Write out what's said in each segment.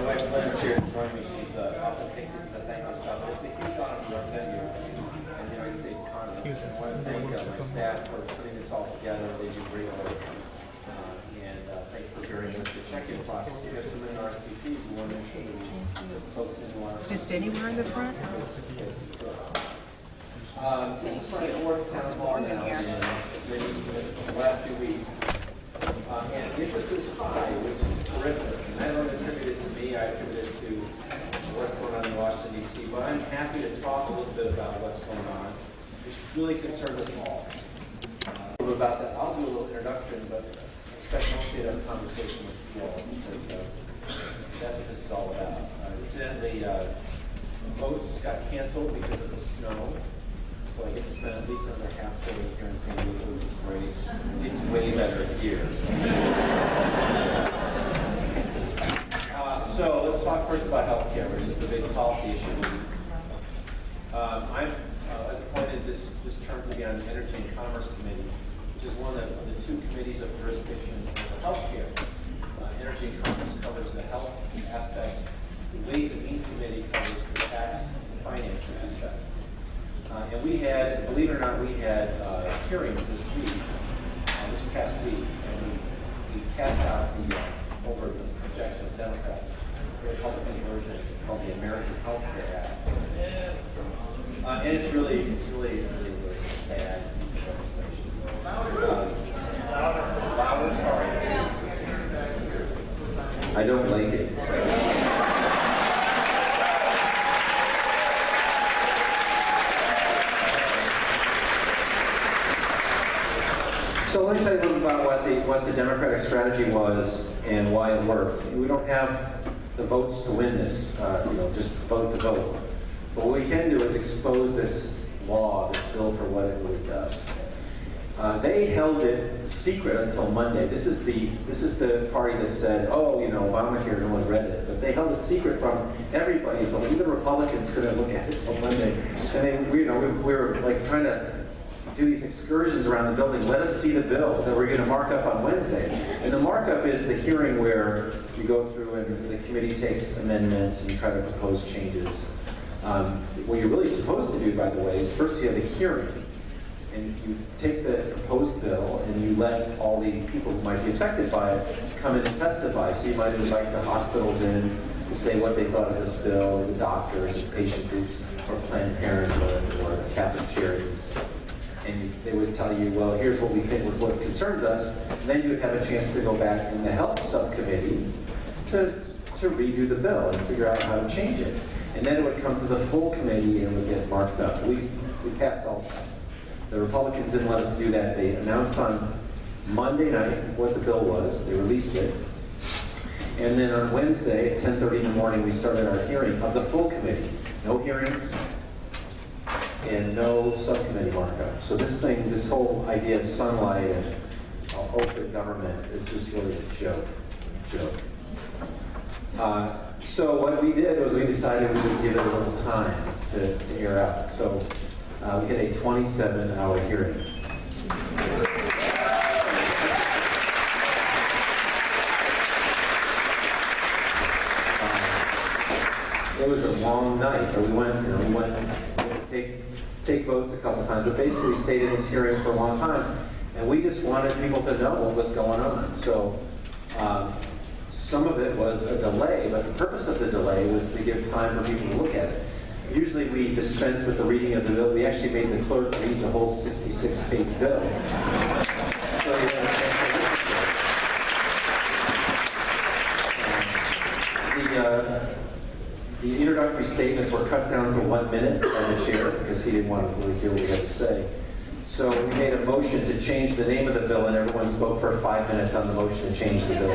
my wife Lynn's here to join me. She's often thinks this is a thankless job, but it's a huge honor to represent you in the United States Congress. I want to thank my staff for putting this all together. They do great work. Thanks for bearing with the check-in process. We have so many RSVPs. We want to make sure that we focus in on just anywhere in the front? This is my fourth town hall now in the last few weeks. And interest is high, which is terrific. And I don't attribute it to me, I attribute it to what's going on in Washington, D.C. But I'm happy to talk a little bit about what's going on, which really concerns us all. A little bit about that. I'll do a little introduction, but I expect mostly to have a conversation with you all, because that's what this is all about. Incidentally, votes got canceled because of the snow. So I get to spend at least another half day here in San Diego, which is great. It's way better here. So let's talk first about healthcare, which is the big policy issue. I was appointed this term to be on the Energy and Commerce Committee, which is one of the two committees of jurisdiction for healthcare. Energy and Commerce covers the health aspects. The Ways and Means Committee covers the tax and finance aspects. And we had, believe it or not, we had hearings this week, this past week, and we passed out the over the objection of Democrats, the Republican version called the American Health Care Act. And it's really sad piece of legislation. Louder, sorry. I don't like it. So let me tell you a little about what the Democratic strategy was and why it worked. We don't have the votes to win this, just vote to vote. But what we can do is expose this law, this bill, for what it really does. They held it secret until Monday. This is the party that said, oh, Obamacare, no one read it. But they held it secret from everybody until even Republicans couldn't look at it until Monday. And we were like trying to do these excursions around the building. Let us see the bill that we're going to mark up on Wednesday. And the markup is the hearing where you go through and the committee takes amendments and you try to propose changes. What you're really supposed to do, by the way, is first you have a hearing. And you take the proposed bill and you let all the people who might be affected by it come in and testify. So you might invite the hospitals in to say what they thought of this bill, the doctors, the patient groups, or Planned Parenthood, or Catholic Charities. And they would tell you, well, here's what we think what concerns us. And then you would have a chance to go back in the health subcommittee to redo the bill and figure out how to change it. And then it would come to the full committee and would get marked up. At least we passed all that. The Republicans didn't let us do that. They announced on Monday night what the bill was. They released it. And then on Wednesday at 10:30 in the morning, we started our hearing of the full committee. No hearings and no subcommittee markup. So this whole idea of sunlight and open government is just really a joke. So what we did was we decided we would give it a little time to air out. So we had a 27-hour hearing. It was a long night. We went to take votes a couple times, but basically we stayed in this hearing for a long time, and we just wanted people to know what was going on. So some of it was a delay, but the purpose of the delay was to give time for people to look at it. Usually we dispense with the reading of the bill. We actually made the clerk read the whole 66-page bill. The introductory statements were cut down to 1 minute by the chair because he didn't want to really hear what we had to say. So we made a motion to change the name of the bill, and everyone spoke for 5 minutes on the motion to change the bill.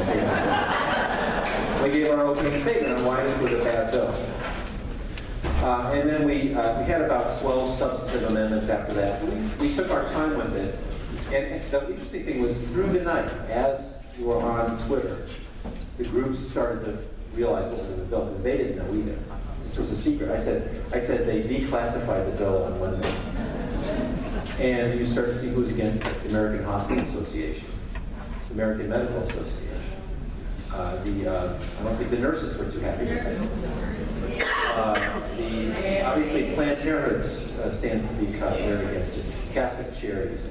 We gave our opening statement on why this was a bad bill. And then we had about 12 substantive amendments after that. We took our time with it. And the interesting thing was through the night, as you were on Twitter, the groups started to realize what was in the bill because they didn't know either. This was a secret. I said they declassified the bill on Monday. And you start to see who's against it. The American Hospital Association, the American Medical Association, I don't think the nurses were too happy with it. Obviously, Planned Parenthood stands to be cut. They're against it. Catholic Charities.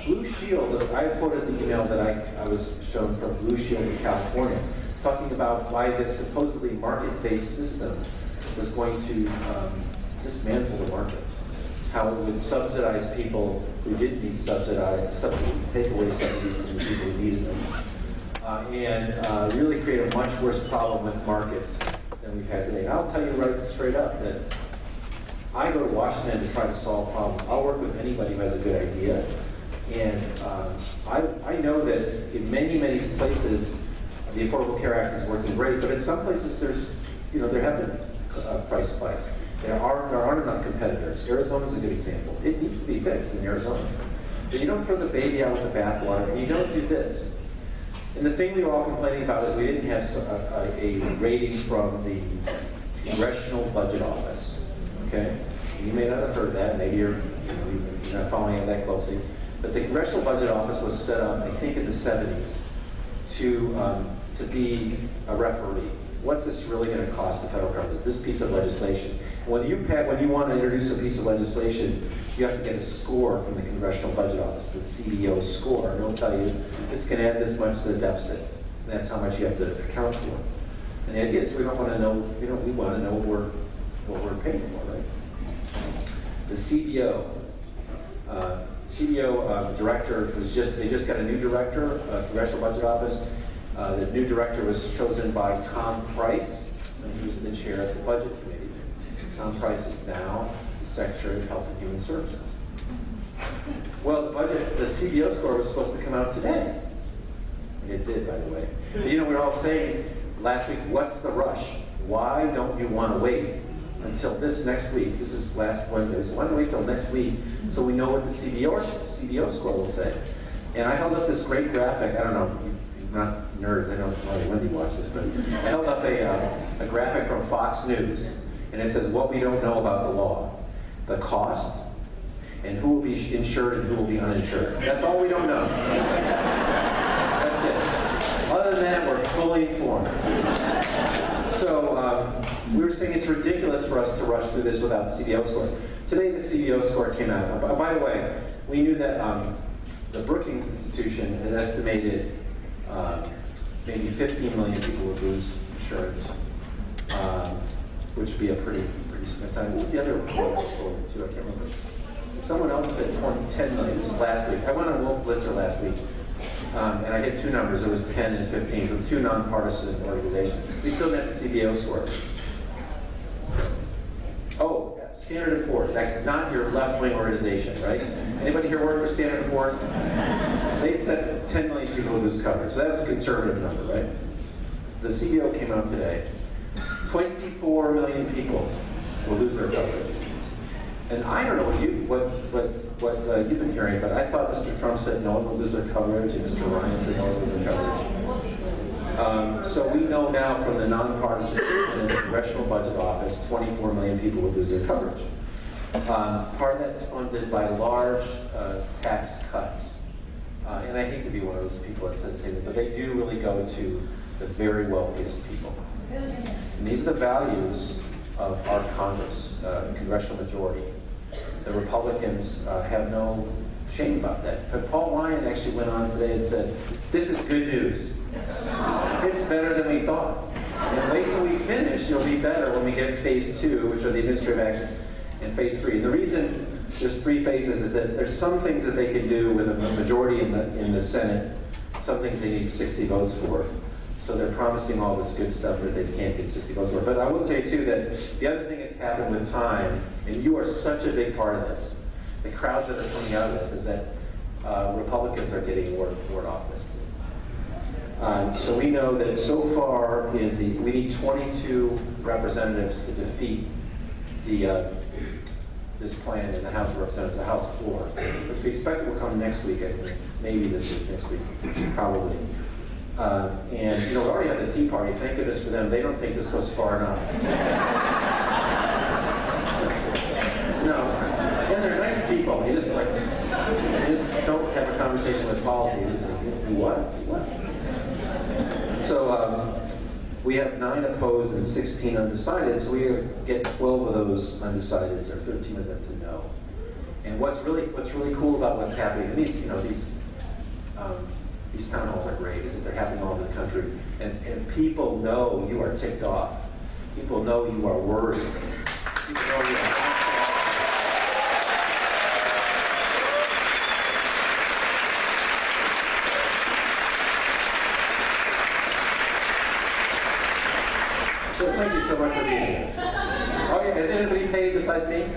Blue Shield, I quoted the email that I was shown from Blue Shield in California, talking about why this supposedly market-based system was going to dismantle the markets. How it would subsidize people who didn't need subsidies, take away subsidies from the people who needed them, and really create a much worse problem with markets than we've had today. And I'll tell you right straight up that I go to Washington to try to solve problems. I'll work with anybody who has a good idea. And I know that in many, many places, the Affordable Care Act is working great, but in some places there have been price spikes. There aren't enough competitors. Arizona's a good example. It needs to be fixed in Arizona. But you don't throw the baby out with the bathwater, and you don't do this. And the thing we were all complaining about is we didn't have a rating from the Congressional Budget Office. Okay? You may not have heard that. Maybe you're not following it that closely. But the Congressional Budget Office was set up, I think, in the 70s to be a referee. What's this really going to cost the federal government? This piece of legislation. When you want to introduce a piece of legislation, you have to get a score from the Congressional Budget Office, the CBO score, and it'll tell you it's going to add this much to the deficit. And that's how much you have to account for. And the idea is we don't want to know. We want to know what we're paying for, right? The CBO director they just got a new director, Congressional Budget Office. The new director was chosen by Tom Price, and he was the chair of the Budget Committee. Tom Price is now the Secretary of Health and Human Services. Well, the CBO score was supposed to come out today. It did, by the way. But, we were all saying last week, what's the rush? Why don't you want to wait until this next week? This is last Wednesday. So why don't we wait till next week so we know what the CBO score will say? And I held up this great graphic. I don't know. Not nerds, I don't know when you watch this, but I held up a graphic from Fox News, and it says what we don't know about the law, the cost, and who will be insured and who will be uninsured. That's all we don't know. That's it. Other than that, we're fully informed. So we were saying it's ridiculous for us to rush through this without the CBO score. Today the CBO score came out. By the way, we knew that the Brookings Institution had estimated maybe 15 million people would lose insurance, which would be a pretty significant. What was the other report too? I can't remember. Someone else said 10 million. This is last week. I went on Wolf Blitzer last week, and I hit two numbers. It was 10 and 15 from two nonpartisan organizations. We still got the CBO score. Oh, Standard & Poor's, actually not your left-wing organization, right? Anybody here work for Standard & Poor's? They said 10 million people would lose coverage. So that's a conservative number, right? So the CBO came out today. 24 million people will lose their coverage. And I don't know what you've been hearing, but I thought Mr. Trump said no one will lose their coverage, and Mr. Ryan said no one will lose their coverage. So we know now from the nonpartisan and the Congressional Budget Office, 24 million people would lose their coverage. Part of that's funded by large tax cuts. And I hate to be one of those people that says that, but they do really go to the very wealthiest people. And these are the values of our Congress, congressional majority. The Republicans have no shame about that. But Paul Ryan actually went on today and said, this is good news. It's better than we thought. And wait till we finish, it'll be better when we get phase 2, which are the administrative actions, and phase 3. And the reason there's 3 phases is that there's some things that they can do with a majority in the Senate, some things they need 60 votes for. So they're promising all this good stuff that they can't get 60 votes for. But I will tell you too that the other thing that's happened with time, and you are such a big part of this, the crowds that are coming out of this, is that Republicans are getting word off this too. So we know that so far we need 22 representatives to defeat this plan in the House of Representatives, the House floor, which we expect will come next week, I think. Maybe this week, next week, probably. And we already have the Tea Party. Thank goodness for them. They don't think this goes far enough. No, and they're nice people. You just don't have a conversation with policy. You just like, what? So we have 9 opposed and 16 undecided, so we get 12 of those undecideds, or 13 of them to no. And what's really cool about what's happening, and these town halls are great, is that they're happening all over the country, and people know you are ticked off. People know you are worried. People know you are. So thank you so much for being here. Oh yeah, has anybody paid besides me?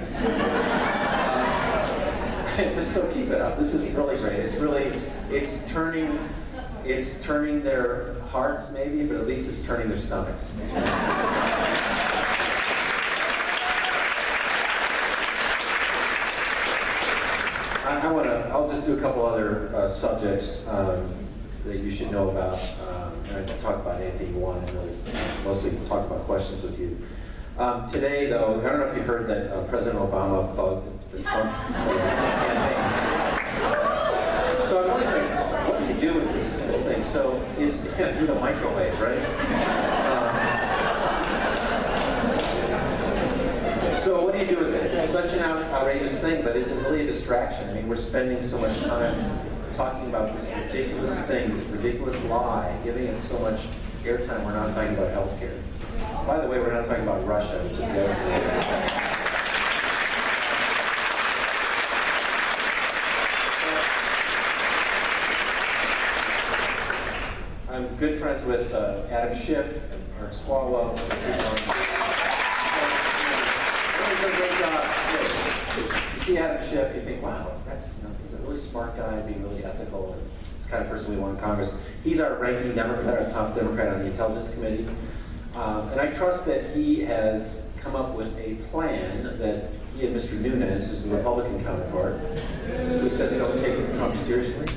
Just so keep it up. This is really great. It's turning their hearts maybe, but at least it's turning their stomachs. I'll just do a couple other subjects that you should know about. And I can talk about anything you want, and really mostly talk about questions with you. Today, though, I don't know if you heard that President Obama bugged the Trump campaign. So I'm wondering, what do you do with this thing? So is through the microwave, right? So what do you do with this? It's such an outrageous thing, but is it really a distraction? I mean, we're spending so much time talking about this ridiculous thing, this ridiculous lie, giving it so much airtime. We're not talking about healthcare. By the way, we're not talking about Russia, which is the other thing. I'm good friends with Adam Schiff and Art Swalwell. You see Adam Schiff, you think, wow, he's a really smart guy, being really ethical, and it's the kind of person we want in Congress. He's our ranking Democrat, our top Democrat on the Intelligence Committee. And I trust that he has come up with a plan that he and Mr. Nunes, who's the Republican counterpart, who says they don't take Trump seriously.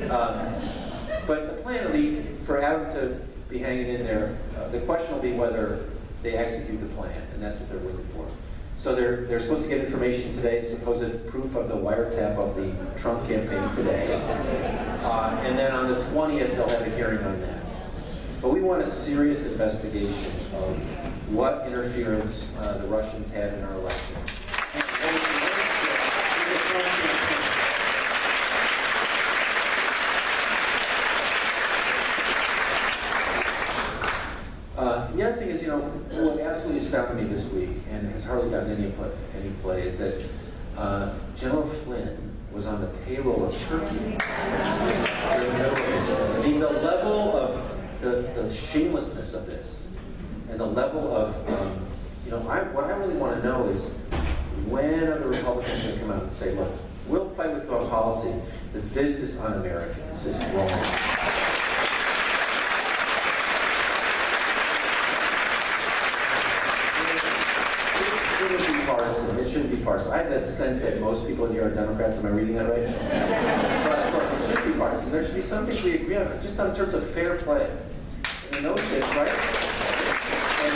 But the plan, at least, for Adam to be hanging in there, the question will be whether they execute the plan, and that's what they're waiting for. So they're supposed to get information today, supposed proof of the wiretap of the Trump campaign today. And then on the 20th, they'll have a hearing on that. But we want a serious investigation of what interference the Russians had in our election. The other thing is, what absolutely astounded me this week, and has hardly gotten any play, is that General Flynn was on the payroll of Turkey during the Middle East. I mean, the level of the shamelessness of this, and the level of, what I really want to know is, when are the Republicans going to come out and say, look, we'll fight with you on policy, that this is un-American, this is wrong. It shouldn't be partisan. I have the sense that most people in here are Democrats. Am I reading that right? But look, it should be partisan. There should be some things we agree on, just in terms of fair play. And the notion, right? And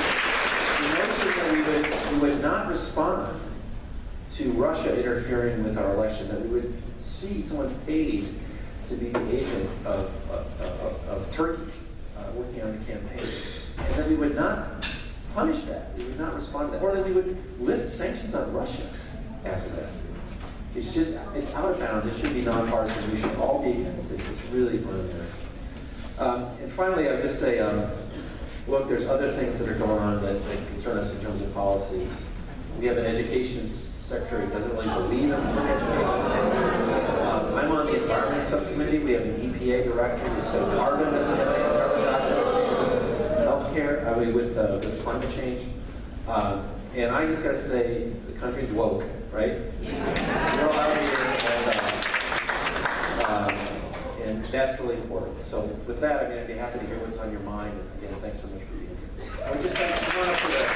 the notion that we would not respond to Russia interfering with our election, that we would see someone paid to be the agent of Turkey working on the campaign, and that we would not punish that. We would not respond to that. Or that we would lift sanctions on Russia after that. It's out of bounds. It should be nonpartisan. We should all be against it. It's really un-American. And finally, I'll just say, look, there's other things that are going on that concern us in terms of policy. We have an education secretary who doesn't really believe in education. I'm on the environment subcommittee. We have an EPA director who says carbon doesn't have any carbon dioxide. Healthcare, with climate change. And I just got to say, the country's woke, right? Yeah. We're all out here, and that's really important. So with that, I'd be happy to hear what's on your mind. And again, thanks so much for being here. I would just like to come on up for that.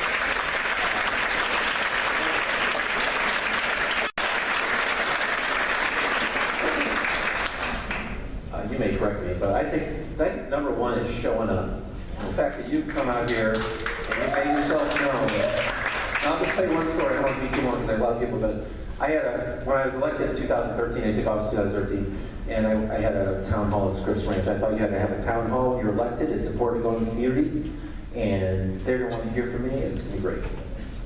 You may correct me, but I think number one is showing up. The fact that you've come out here and you made yourself known. I'll just tell you one story. I don't want to be too long because I have a lot of people, but when I was elected in 2013, I took office in 2013, And I had a town hall at Scripps Ranch. I thought you had to have a town hall. You're elected. It's important to go in the community. And they're going to want to hear from me, and it's going to be great.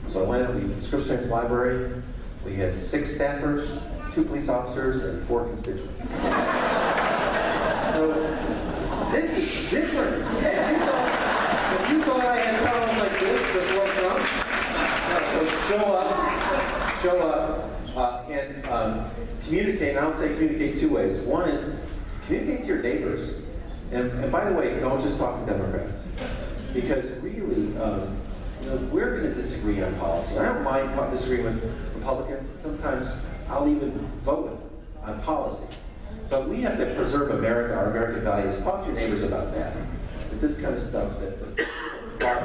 So I went to the Scripps Ranch Library. We had 6 staffers, 2 police officers, and 4 constituents. So this is different. If you thought I had problems like this before Trump, so show up, and communicate. And I'll say communicate 2 ways. One is communicate to your neighbors. And by the way, don't just talk to Democrats. Because really, we're going to disagree on policy. I don't mind disagreeing with Republicans. Sometimes I'll even vote with them on policy. But we have to preserve America, our American values. Talk to your neighbors about that. That this kind of stuff that the fought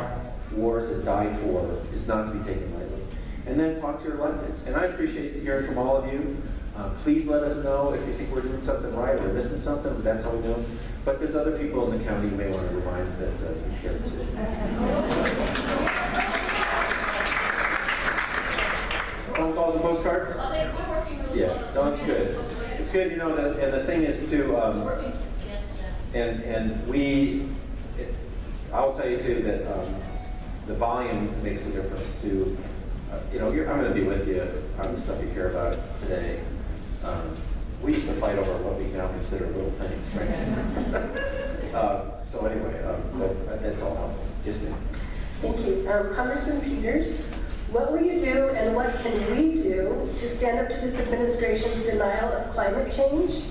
wars that died for is not to be taken lightly. And then talk to your electeds. And I appreciate hearing from all of you. Please let us know if you think we're doing something right or missing something. That's how we know. But there's other people in the county you may want to remind that you care too. Phone calls and postcards? We're working really well. Yeah, no, it's good. It's good, you know, that, and the thing is too, I'll tell you too that the volume makes a difference too. I'm going to be with you on the stuff you care about today. We used to fight over what we now consider little things, right? So anyway, but that's all helpful. Yes, ma'am. Thank you. Congressman Peters, what will you do and what can we do to stand up to this administration's denial of climate change,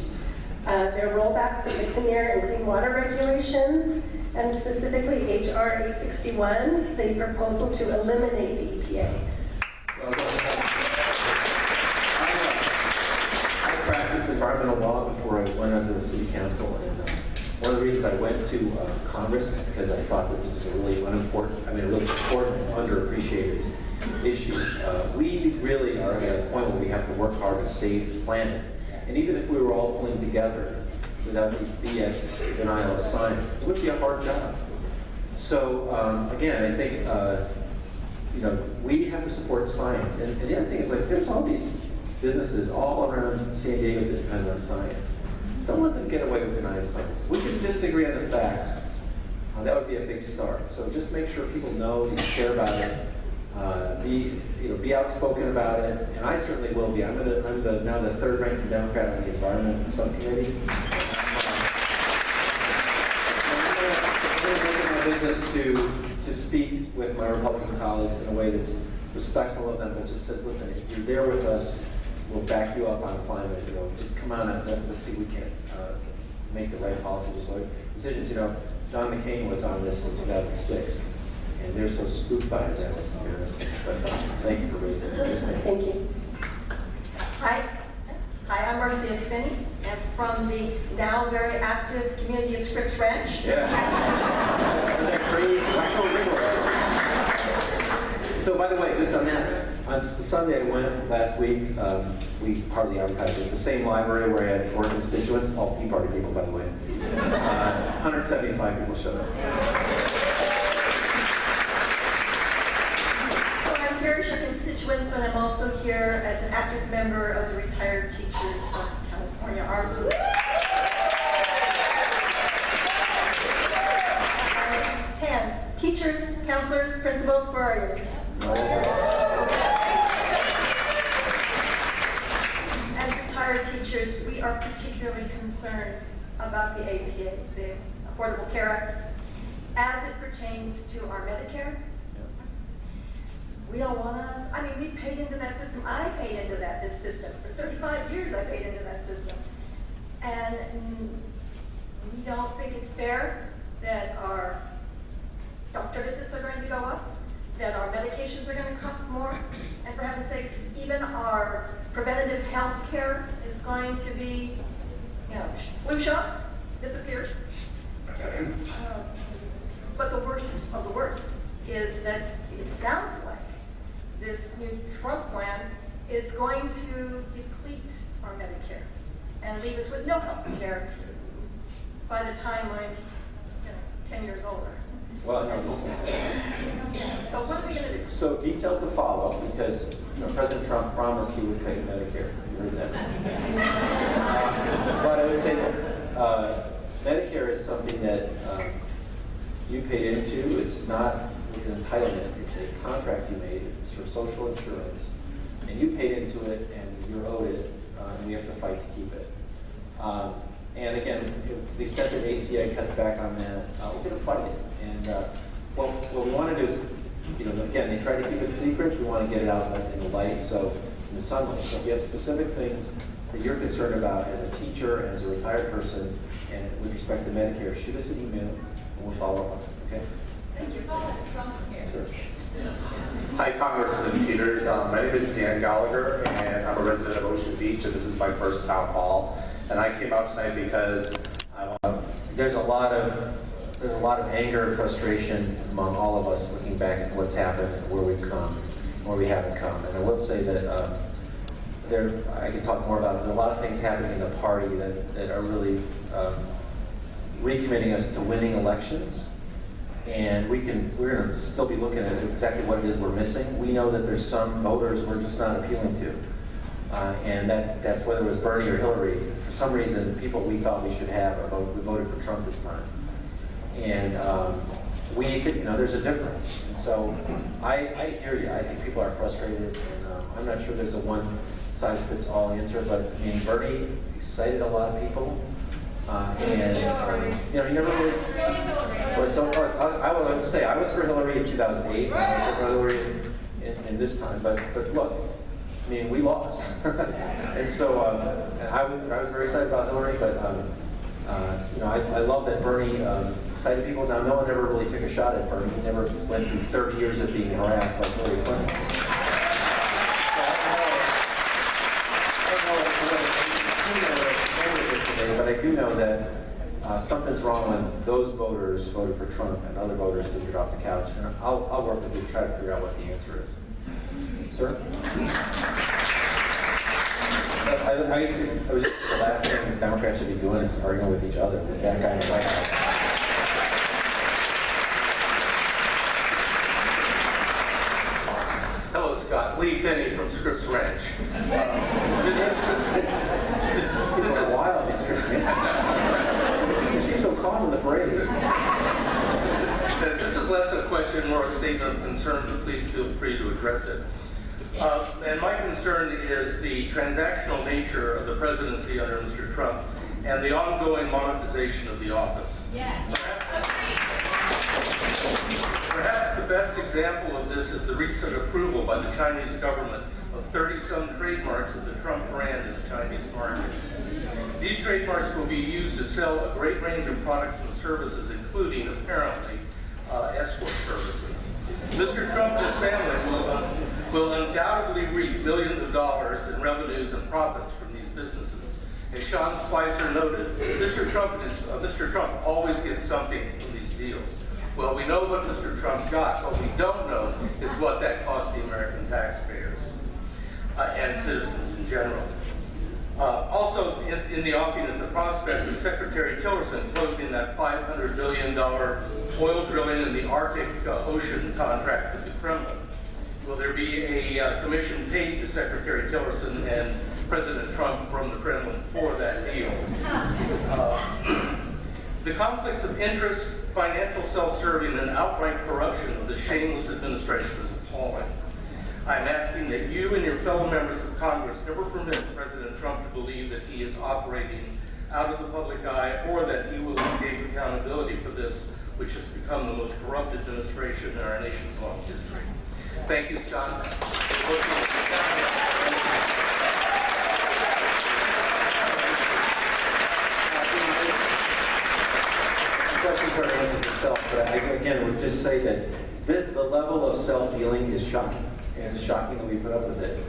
their rollbacks of the Clean Air and Clean Water regulations, and specifically H.R. 861, the proposal to eliminate the EPA? I practiced environmental law before I went onto the city council, and one of the reasons I went to Congress is because I thought that this was a really important, underappreciated issue. We really are at a point where we have to work hard to save the planet. And even if we were all pulling together without these BS denial of science, it would be a hard job. So again, I think we have to support science. And the other thing is, like, there's all these businesses all around San Diego that depend on science. Don't let them get away with denying science. We can disagree on the facts. That would be a big start. So just make sure people know that you care about it. Be outspoken about it, and I certainly will be. I'm now the 3rd ranking Democrat on the Environment Subcommittee. I'm going to make it my business to speak with my Republican colleagues in a way that's respectful of them, but just says, listen, if you're there with us, we'll back you up on climate. Just come on and let's see if we can make the right policy decisions. John McCain was on this in 2006. And they're so spooked by it that it's embarrassing. But thank you for raising it. Thank you. Hi, I'm Marcia Finney, and from the now very active community of Scripps Ranch. Yeah. That crazy. So by the way, just on that, on Sunday I went last week, we hardly advertised it, the same library where I had 4 constituents, all Tea Party people, by the way. 175 people showed up. Here as your constituent, but I'm also here as an active member of the Retired Teachers of California Army. Hands, teachers, counselors, principals, where are you? As retired teachers, we are particularly concerned about the APA, the Affordable Care Act, as it pertains to our Medicare. We don't want to, we paid into that system. I paid into this system. For 35 years I paid into that system. And we don't think it's fair that our doctor visits are going to go up, that our medications are going to cost more, and for heaven's sakes, even our preventative health care is going to be, flu shots disappeared. But the worst of the worst is that it sounds like this new Trump plan is going to deplete our Medicare and leave us with no health care by the time I'm 10 years older. Well, no, this is... So what are we going to do? So details to follow, because President Trump promised he would pay Medicare. prove that. But I would say that Medicare is something that you paid into. It's not an entitlement. It's a contract you made. It's for social insurance. And you paid into it, and you're owed it, and we have to fight to keep it. And again, to the extent that ACA cuts back on that, we're going to fight it. And what we want to do is, again, they try to keep it secret. We want to get it out in the light, so in the sunlight. So if you have specific things that you're concerned about as a teacher and as a retired person, and with respect to Medicare, shoot us an email, and we'll follow up on it. Okay? Thank you. Sir. Hi, Congressman Peters. My name is Dan Gallagher, and I'm a resident of Ocean Beach, and this is my first town hall. And I came out tonight because there's a lot of anger and frustration among all of us looking back at what's happened, where we've come, where we haven't come. And I will say that I can talk more about it. There are a lot of things happening in the party that are really recommitting us to winning elections. And we're going to still be looking at exactly what it is we're missing. We know that there's some voters we're just not appealing to. And that's whether it was Bernie or Hillary. For some reason, people we thought we should have we voted for Trump this time. And we think, there's a difference. And so I hear you. I think people are frustrated, and I'm not sure there's a one-size-fits-all answer. But I mean, Bernie excited a lot of people, and you never really. But so far, I would say I was for Hillary in 2008. And I was for Hillary in this time. But look. I mean, we lost, and so I was very excited about Hillary, but I love that Bernie excited people. Now, no one ever really took a shot at Bernie. He never went through 30 years of being harassed like Hillary Clinton. So I don't know, but I do know that something's wrong when those voters voted for Trump and other voters didn't get off the couch. And I'll work with you to try to figure out what the answer is. Sir? I was just the last thing the Democrats should be doing is arguing with each other with that guy in the White House. hello, Scott. Lee Finney from Scripps Ranch. This is wild, Mr. You seem so calm and brave. This is less a question, more a statement of concern, but please feel free to address it. And my concern is the transactional nature of the presidency under Mr. Trump and the ongoing monetization of the office. Yes. Perhaps the best example of this is the recent approval by the Chinese government of 30-some trademarks of the Trump brand in the Chinese market. These trademarks will be used to sell a great range of products and services, including, apparently, escort services. Mr. Trump and his family will undoubtedly reap millions of dollars in revenues and profits from these businesses. As Sean Spicer noted, Mr. Trump always gets something from these deals. Well, we know what Mr. Trump got. What we don't know is what that cost the American taxpayers and citizens in general. Also, in the offing is the prospect of Secretary Tillerson closing that $500 billion oil drilling in the Arctic Ocean contract with the Kremlin. Will there be a commission paid to Secretary Tillerson and President Trump from the Kremlin for that deal? The conflicts of interest, financial self-serving, and outright corruption of the shameless administration is appalling. I'm asking that you and your fellow members of Congress never permit President Trump to believe that he is operating out of the public eye or that he will escape accountability for this, which has become the most corrupt administration in our nation's long history. Thank you, Scott. The question sort of answers itself, but I again would just say that the level of self-dealing is shocking. And it's shocking that we put up with it.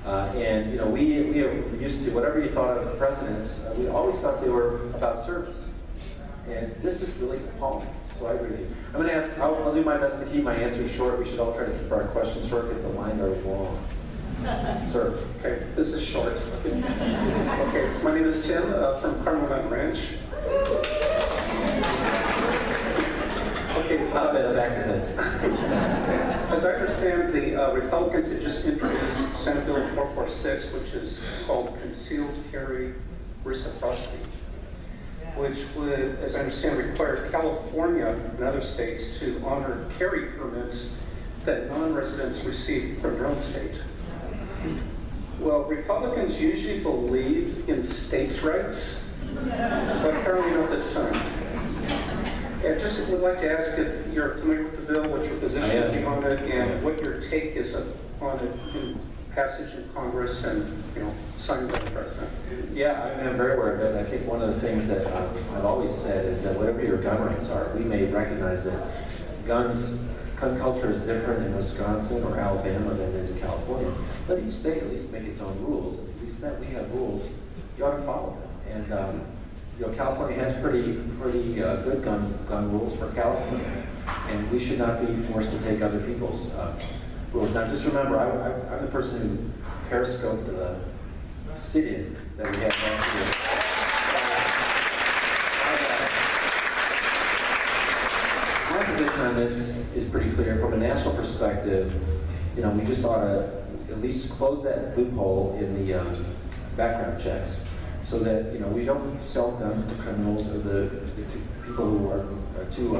And we are used to, whatever you thought of presidents, we always thought they were about service. And this is really appalling. So I agree with you. I'm going to ask, I'll do my best to keep my answers short. We should all try to keep our questions short because the lines are long. Sir. Okay, this is short. Okay, my name is Tim from Carmel Mountain Ranch. Okay, Back to this. as I understand understand, the Republicans had just introduced Senate Bill 446, which is called Concealed Carry Reciprocity, which would, as I understand, require California and other states to honor carry permits that non-residents receive from their own state. Well, Republicans usually believe in states' rights, but apparently not this time. I just would like to ask if you're familiar with the bill, what your position would be on it, and what your take is on it in passage in Congress and, signed by the president. Yeah, I'm very aware of it. I think one of the things that I've always said is that whatever your gun rights are, we may recognize that gun culture is different in Wisconsin or Alabama than it is in California. But each state at least make its own rules. And to the extent we have rules, you ought to follow them. And California has pretty good gun rules for California, and we should not be forced to take other people's rules. Now, just remember, I'm the person who periscoped the sit-in that we had last year. My position on this is pretty clear. From a national perspective, we just ought to at least close that loophole in the background checks, so that we don't sell guns to criminals or the people who are too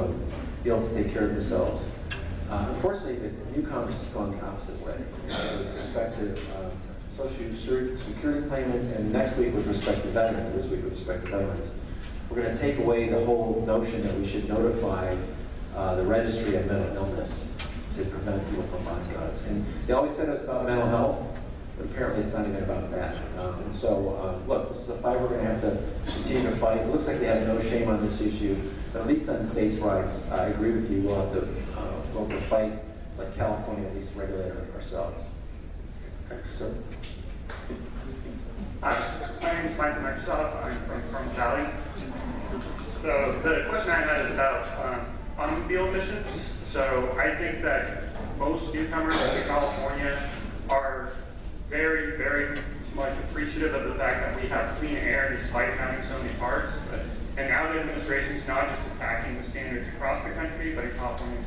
ill to take care of themselves. Unfortunately, the new Congress has gone the opposite way with respect to Social Security payments, and next week with respect to veterans, this week with respect to veterans. We're going to take away the whole notion that we should notify the registry of mental illness to prevent people from buying guns. And they always said it was about mental health, but apparently it's not even about that. And so, look, this is a fight we're going to have to continue to fight. It looks like they have no shame on this issue, but at least on states' rights, I agree with you. We'll have to fight like California, at least regulate ourselves. Thanks, sir. Hi, my name is Michael Microsoft. I'm from Cali. So the question I had is about automobile emissions. So I think that most newcomers to California are very, very much appreciative of the fact that we have clean air despite having so many cars. And now the administration is not just attacking the standards across the country, but in California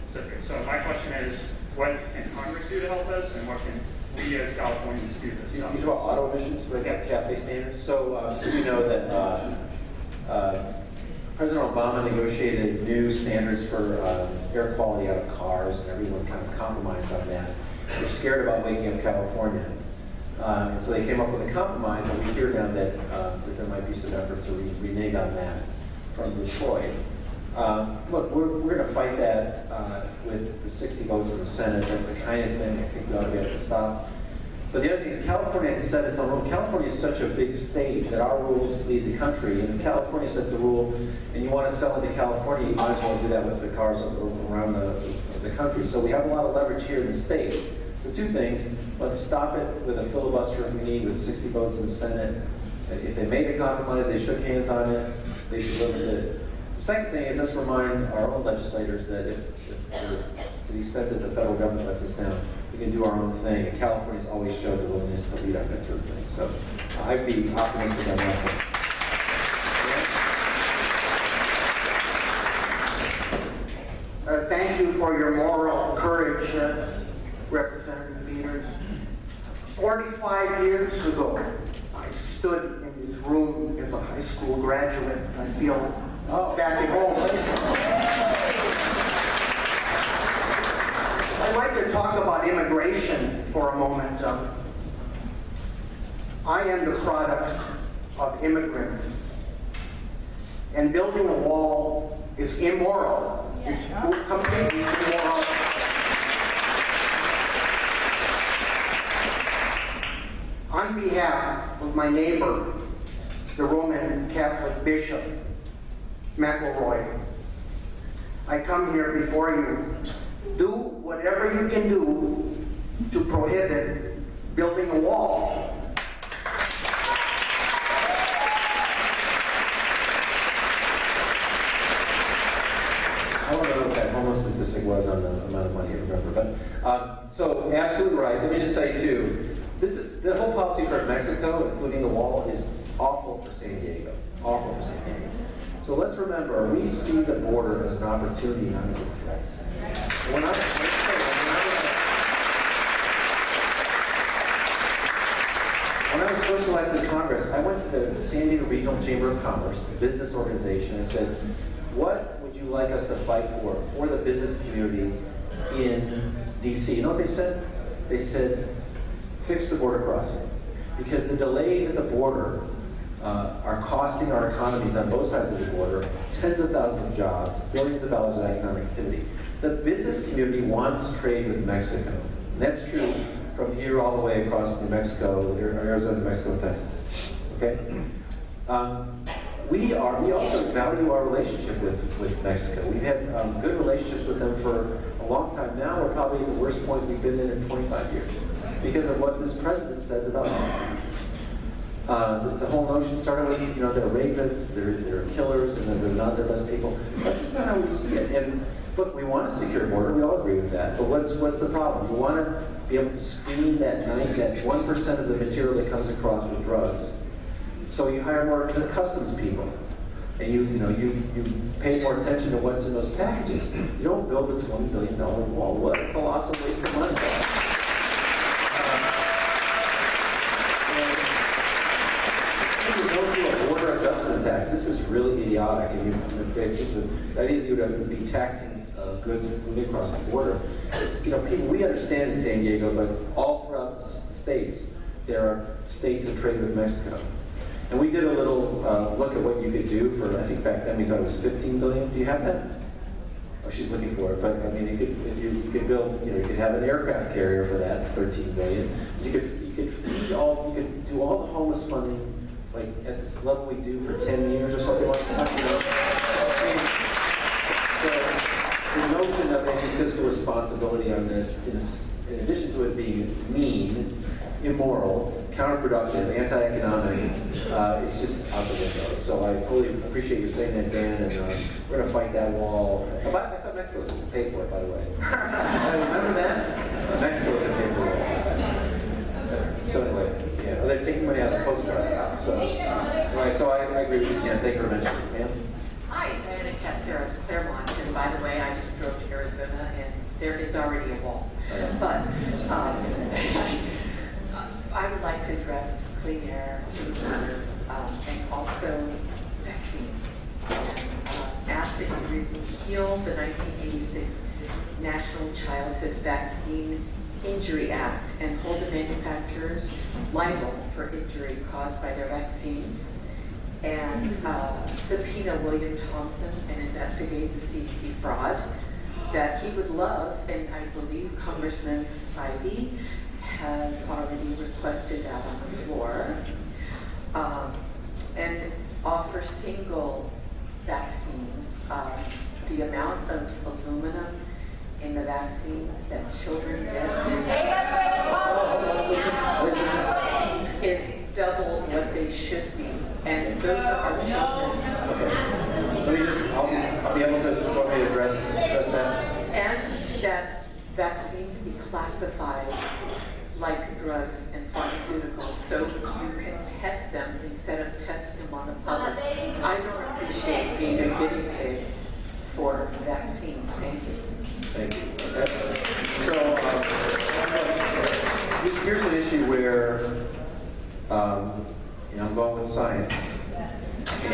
specific. So my question is, what can Congress do to help us, and what can we as Californians do to You stop? talk about auto emissions, right? Yeah. CAFE standards. So we know that President Obama negotiated new standards for air quality out of cars, and everyone kind of compromised on that. They're scared about waking up California. And so they came up with a compromise, and we hear now that there might be some effort to renege on that from Detroit. Look, we're going to fight that with the 60 votes in the Senate. That's the kind of thing I think we ought to be able to stop. But the other thing is California has set its own rule. California is such a big state that our rules lead the country. And if California sets a rule and you want to sell into California, you might as well do that with the cars around the country. So we have a lot of leverage here in the state. So two things. Let's stop it with a filibuster if we need, with 60 votes in the Senate. If they made a compromise, they shook hands on it, they should look at it. The second thing is, let's remind our own legislators that if to the extent that the federal government lets us down, we can do our own thing. And California's always showed the willingness to lead on that sort of thing. So I'd be optimistic on that. Thank you for your moral courage, Representative Peters. 45 years ago, I stood in this room as a high school graduate. I feel back at home. I'd like to talk about immigration for a moment. I am the product of immigrants, and building a wall is immoral. It's completely immoral. On behalf of my neighbor, the Roman Catholic Bishop McElroy, I come here before you. Do whatever you can do to prohibit building a wall. I don't know what that homeless statistic was on the amount of money I remember, but so absolutely right. Let me just tell you too, the whole policy for Mexico, including the wall, is awful for San Diego. Awful for San Diego. So let's remember, we see the border as an opportunity, not as a threat. When I first elected to Congress, I went to the San Diego Regional Chamber of Commerce, a business organization. I said, what would you like us to fight for the business community in DC? You know what they said? They said, fix the border crossing. Because the delays at the border are costing our economies on both sides of the border tens of thousands of jobs, billions of dollars of economic activity. The business community wants trade with Mexico. And that's true from here all the way across New Mexico, Arizona, New Mexico, and Texas. Okay? We also value our relationship with Mexico. We've had good relationships with them for a long time now. We're probably at the worst point we've been in 25 years because of what this president says about Mexicans. The whole notion started with, you know, they're rapists, they're killers, and they're not their best people. That's just not how we see it. And look, we want a secure border. We all agree with that. But what's the problem? We want to be able to screen that 1% of the material that comes across with drugs. So you hire more customs people, and you pay more attention to what's in those packages. You don't build a $20 billion wall. What a colossal waste of money. You go through a border adjustment tax. This is really idiotic. And the idea is you would be taxing goods moving across the border. It's, people, we understand in San Diego, but all throughout the states, there are states that trade with Mexico. And we did a little look at what you could do for, I think back then we thought it was $15 billion. Do you have that? Oh, she's looking for it. But I mean, if you could build, you could have an aircraft carrier for that, $13 billion. You could feed all, you could do all the homeless money, like at this level we do for 10 years or something like that. The notion of any fiscal responsibility on this is, in addition to it being mean, immoral, counterproductive, anti-economic, it's just out the window. So I totally appreciate you saying that, Dan, and we're going to fight that wall. I thought Mexico was going to pay for it, by the way. Remember that? Mexico was going to pay for it. So anyway, yeah, they're taking money out of the postcard. So, anyway, so I agree with you, Dan. Thank you for mentioning it, ma'am. Hi, Diana Katsaris, Claremont, and by the way, I just drove to Arizona, and there is already a wall. But I would like to address clean air, clean water, and also vaccines. Ask that you repeal the 1986 National Childhood Vaccine Injury Act and hold the manufacturers liable for injury caused by their vaccines, and subpoena William Thompson and investigate the CDC fraud that he would love, and I believe Congressman Spivey has already requested that on the floor, and offer single vaccines. The amount of aluminum in the vaccines that children get is double what they should be, and those are our children. Okay. Let me just, I'll be able to, want me to address that? And that vaccines be classified like drugs and pharmaceuticals, so you can test them instead of testing them on the public. I don't appreciate being a guinea pig for vaccines. Thank you. Thank you. Okay. So here's an issue where I'm going with science, and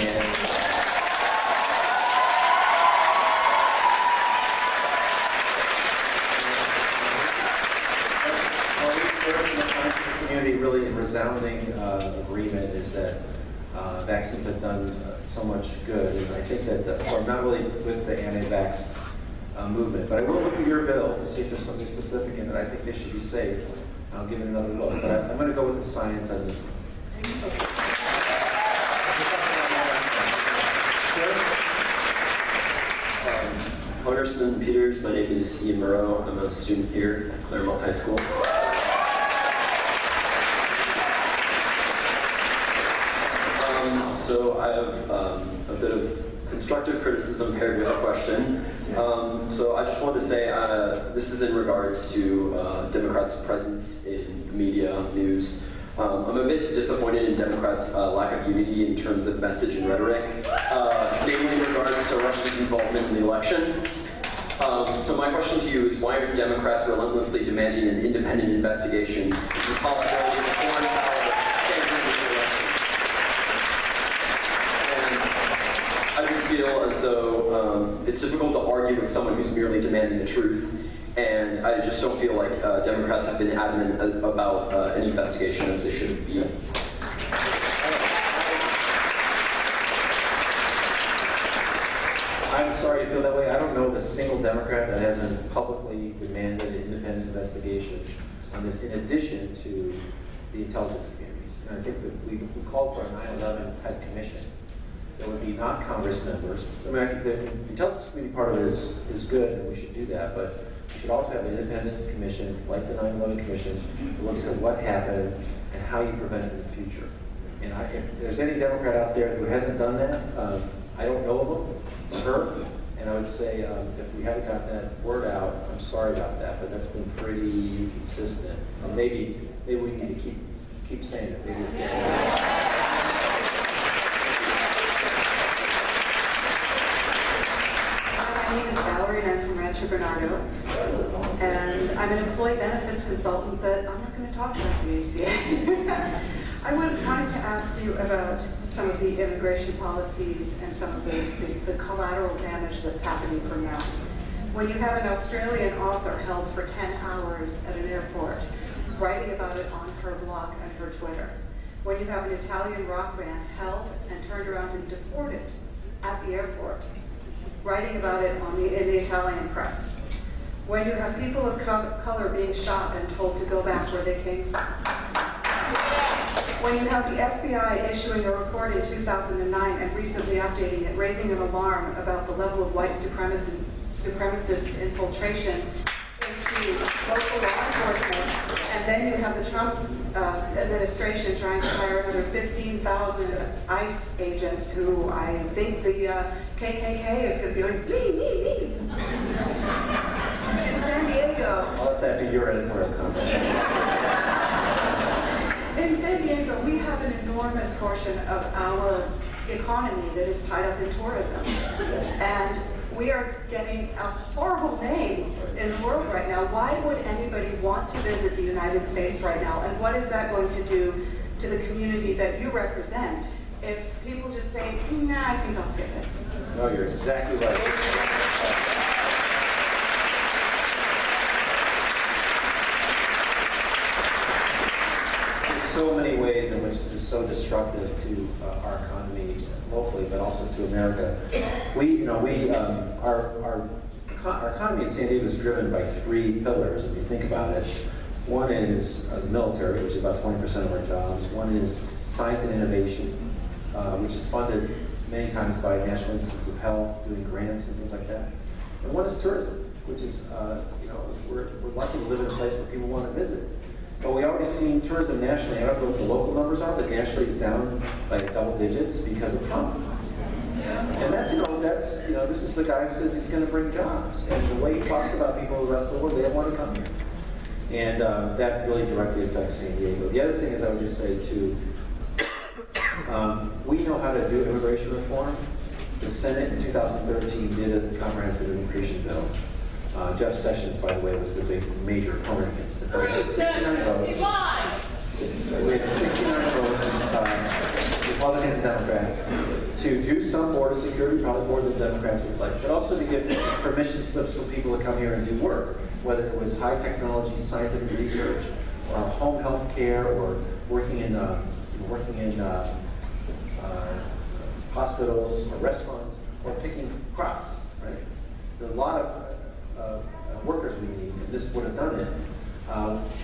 community really resounding agreement is that vaccines have done so much good, and I think that so I'm not really with the anti-vax movement, but I will look at your bill to see if there's something specific in it. I think they should be safe. I'll give it another look, but I'm going to go with the science on this one. Congressman Peters, my name is Ian Moreau. I'm a student here at Claremont High School. So I have a bit of constructive criticism paired with a question. So I just wanted to say this is in regards to Democrats' presence in media, news. I'm a bit disappointed in Democrats' lack of unity in terms of message and rhetoric, namely in regards to Russia's involvement in the election. So my question to you is, why are Democrats relentlessly demanding an independent investigation into the possibility of a foreign power tampering it's difficult to argue with someone who's merely demanding the truth. And I just don't feel like Democrats have been adamant about an investigation as they should be. I'm sorry you feel that way. I don't know of a single Democrat that hasn't publicly demanded an independent investigation on this, in addition to the intelligence communities. And I think that we called for a 9/11 type commission. That would be not Congress members. I mean, I think the intelligence community part of it is good, and we should do that, but we should also have an independent commission, like the 9/11 commission, that looks at what happened and how you prevent it in the future. And if there's any Democrat out there who hasn't done that, I don't know of them, her, and I would say if we haven't gotten that word out, I'm sorry about that, but that's been pretty consistent. And maybe we need to keep saying it. Maybe it's My name is Valerie, and I'm from Rancho Bernardo. And I'm an employee benefits consultant, but I'm not going to talk about the ACA. I wanted to ask you about some of the immigration policies and some of the collateral damage that's happening from that. When you have an Australian author held for 10 hours at an airport, writing about it on her blog and her Twitter. When you have an Italian rock band held and turned around and deported at the airport, writing about it in the Italian press. When you have people of color being shot and told to go back where they came from. When you have the FBI issuing a report in 2009 and recently updating it, raising an alarm about the level of white supremacist infiltration into local law enforcement, and then you have the Trump administration trying to hire another 15,000 ICE agents who I think the KKK is going to be like, me. In San Diego. I'll let that be your editorial comment. In San Diego, we have an enormous portion of our economy that is tied up in tourism. And we are getting a horrible name in the world right now. Why would anybody want to visit the United States right now? And what is that going to do to the community that you represent if people just say, nah, I think I'll skip it? No, you're exactly right. So many ways in which this is so destructive to our economy locally, but also to America. Our economy in San Diego is driven by 3 pillars, if you think about it. One is the military, which is about 20% of our jobs. One is science and innovation, which is funded many times by National Institutes of Health, doing grants and things like that. And one is tourism, which is, we're lucky to live in a place where people want to visit. But we already seen tourism nationally. I don't know what the local numbers are, but nationally it's down by double digits because of Trump. And this is the guy who says he's going to bring jobs. And the way he talks about people in the rest of the world, they don't want to come here. And that really directly affects San Diego. The other thing is I would just say too, we know how to do immigration reform. The Senate in 2013 did a comprehensive immigration bill. Jeff Sessions, by the way, was the major opponent against it. We had 69 votes. We had 69 votes, Republicans and Democrats, to do some border security, probably more than Democrats would like, but also to give permission slips for people to come here and do work, whether it was high technology, scientific research, or home health care, or working in hospitals or restaurants, or picking crops. Right? There are a lot of workers we need, and this would have done it.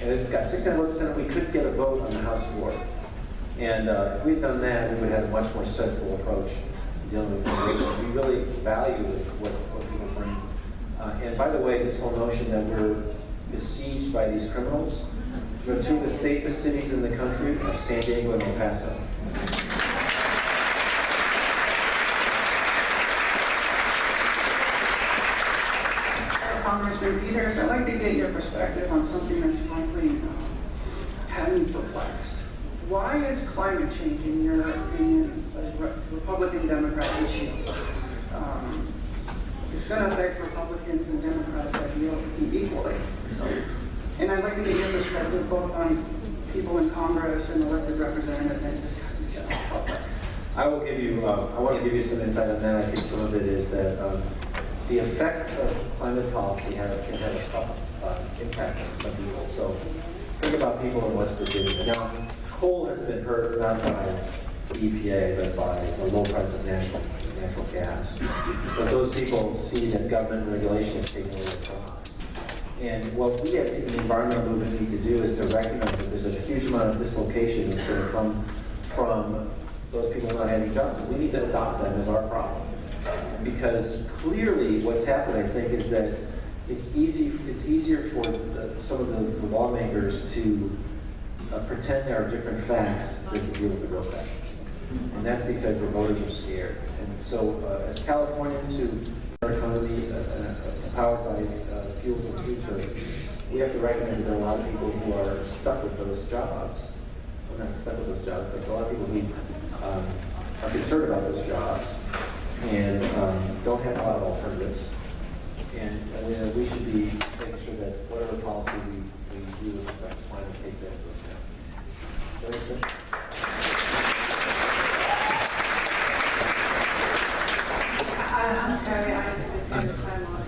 And if we got 69 votes in the Senate, we could get a vote on the House floor. And if we had done that, we would have a much more sensible approach to dealing with immigration. We really value what people bring. And by the way, this whole notion that we're besieged by these criminals, 2 of the safest cities in the country are San Diego and El Paso. Congressman Peters, I'd like to get your perspective on something that's frankly had me perplexed. Why is climate change, in your opinion, a Republican-Democrat issue? It's going to affect Republicans and Democrats, I feel, equally. And I'd like to get your perspective both on people in Congress and elected representatives and just kind of general public. I will give you, I want to give you some insight on that. I think some of it is that the effects of climate policy can have a tough impact on some people. So think about people in West Virginia. Now, coal has been hurt not by the EPA, but by the low price of natural gas. But those people see that government regulation is taking away their jobs. And what we as the environmental movement need to do is to recognize that there's a huge amount of dislocation that's going to come from those people not having jobs. We need to adopt them as our problem. Because clearly what's happened, I think, is that it's easier for some of the lawmakers to pretend there are different facts than to deal with the real facts. And that's because the voters are scared. And so as Californians who are economy powered by fuels of the future, we have to recognize that there are a lot of people who are stuck with those jobs. Well, not stuck with those jobs, but a lot of people who are concerned about those jobs and don't have a lot of alternatives. And we should be making sure that whatever policy we do with respect to climate takes that into account. Does that make sense? I'm Terry, I live in Claremont.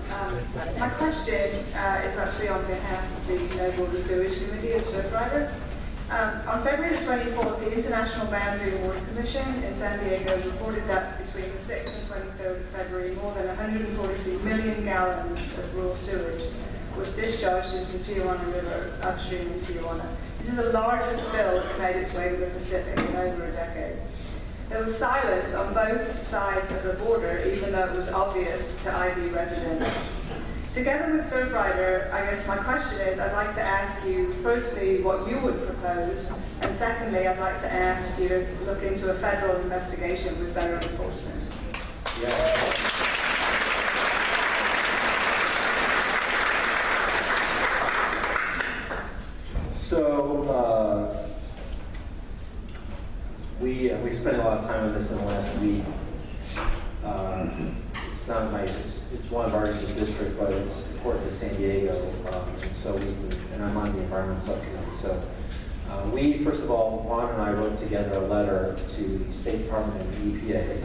My question is actually on behalf of the No Border Sewage Committee of Surfrider. On February the 24th, the International Boundary Water Commission in San Diego reported that between the 6th and 23rd of February, more than 143 million gallons of raw sewage was discharged into the Tijuana River upstream in Tijuana. This is the largest spill that's made its way to the Pacific in over a decade. There was silence on both sides of the border, even though it was obvious to IB residents. Together with Surfrider, I guess my question is, I'd like to ask you, firstly, what you would propose, and secondly, I'd like to ask you to look into a federal investigation with better enforcement. Yeah. So, we spent a lot of time on this in the last week. It's not it's one of ours is district, but it's important to San Diego, and so and I'm on the environment subcommittee. So we, first of all, Ron and I wrote together a letter to the State Department and the EPA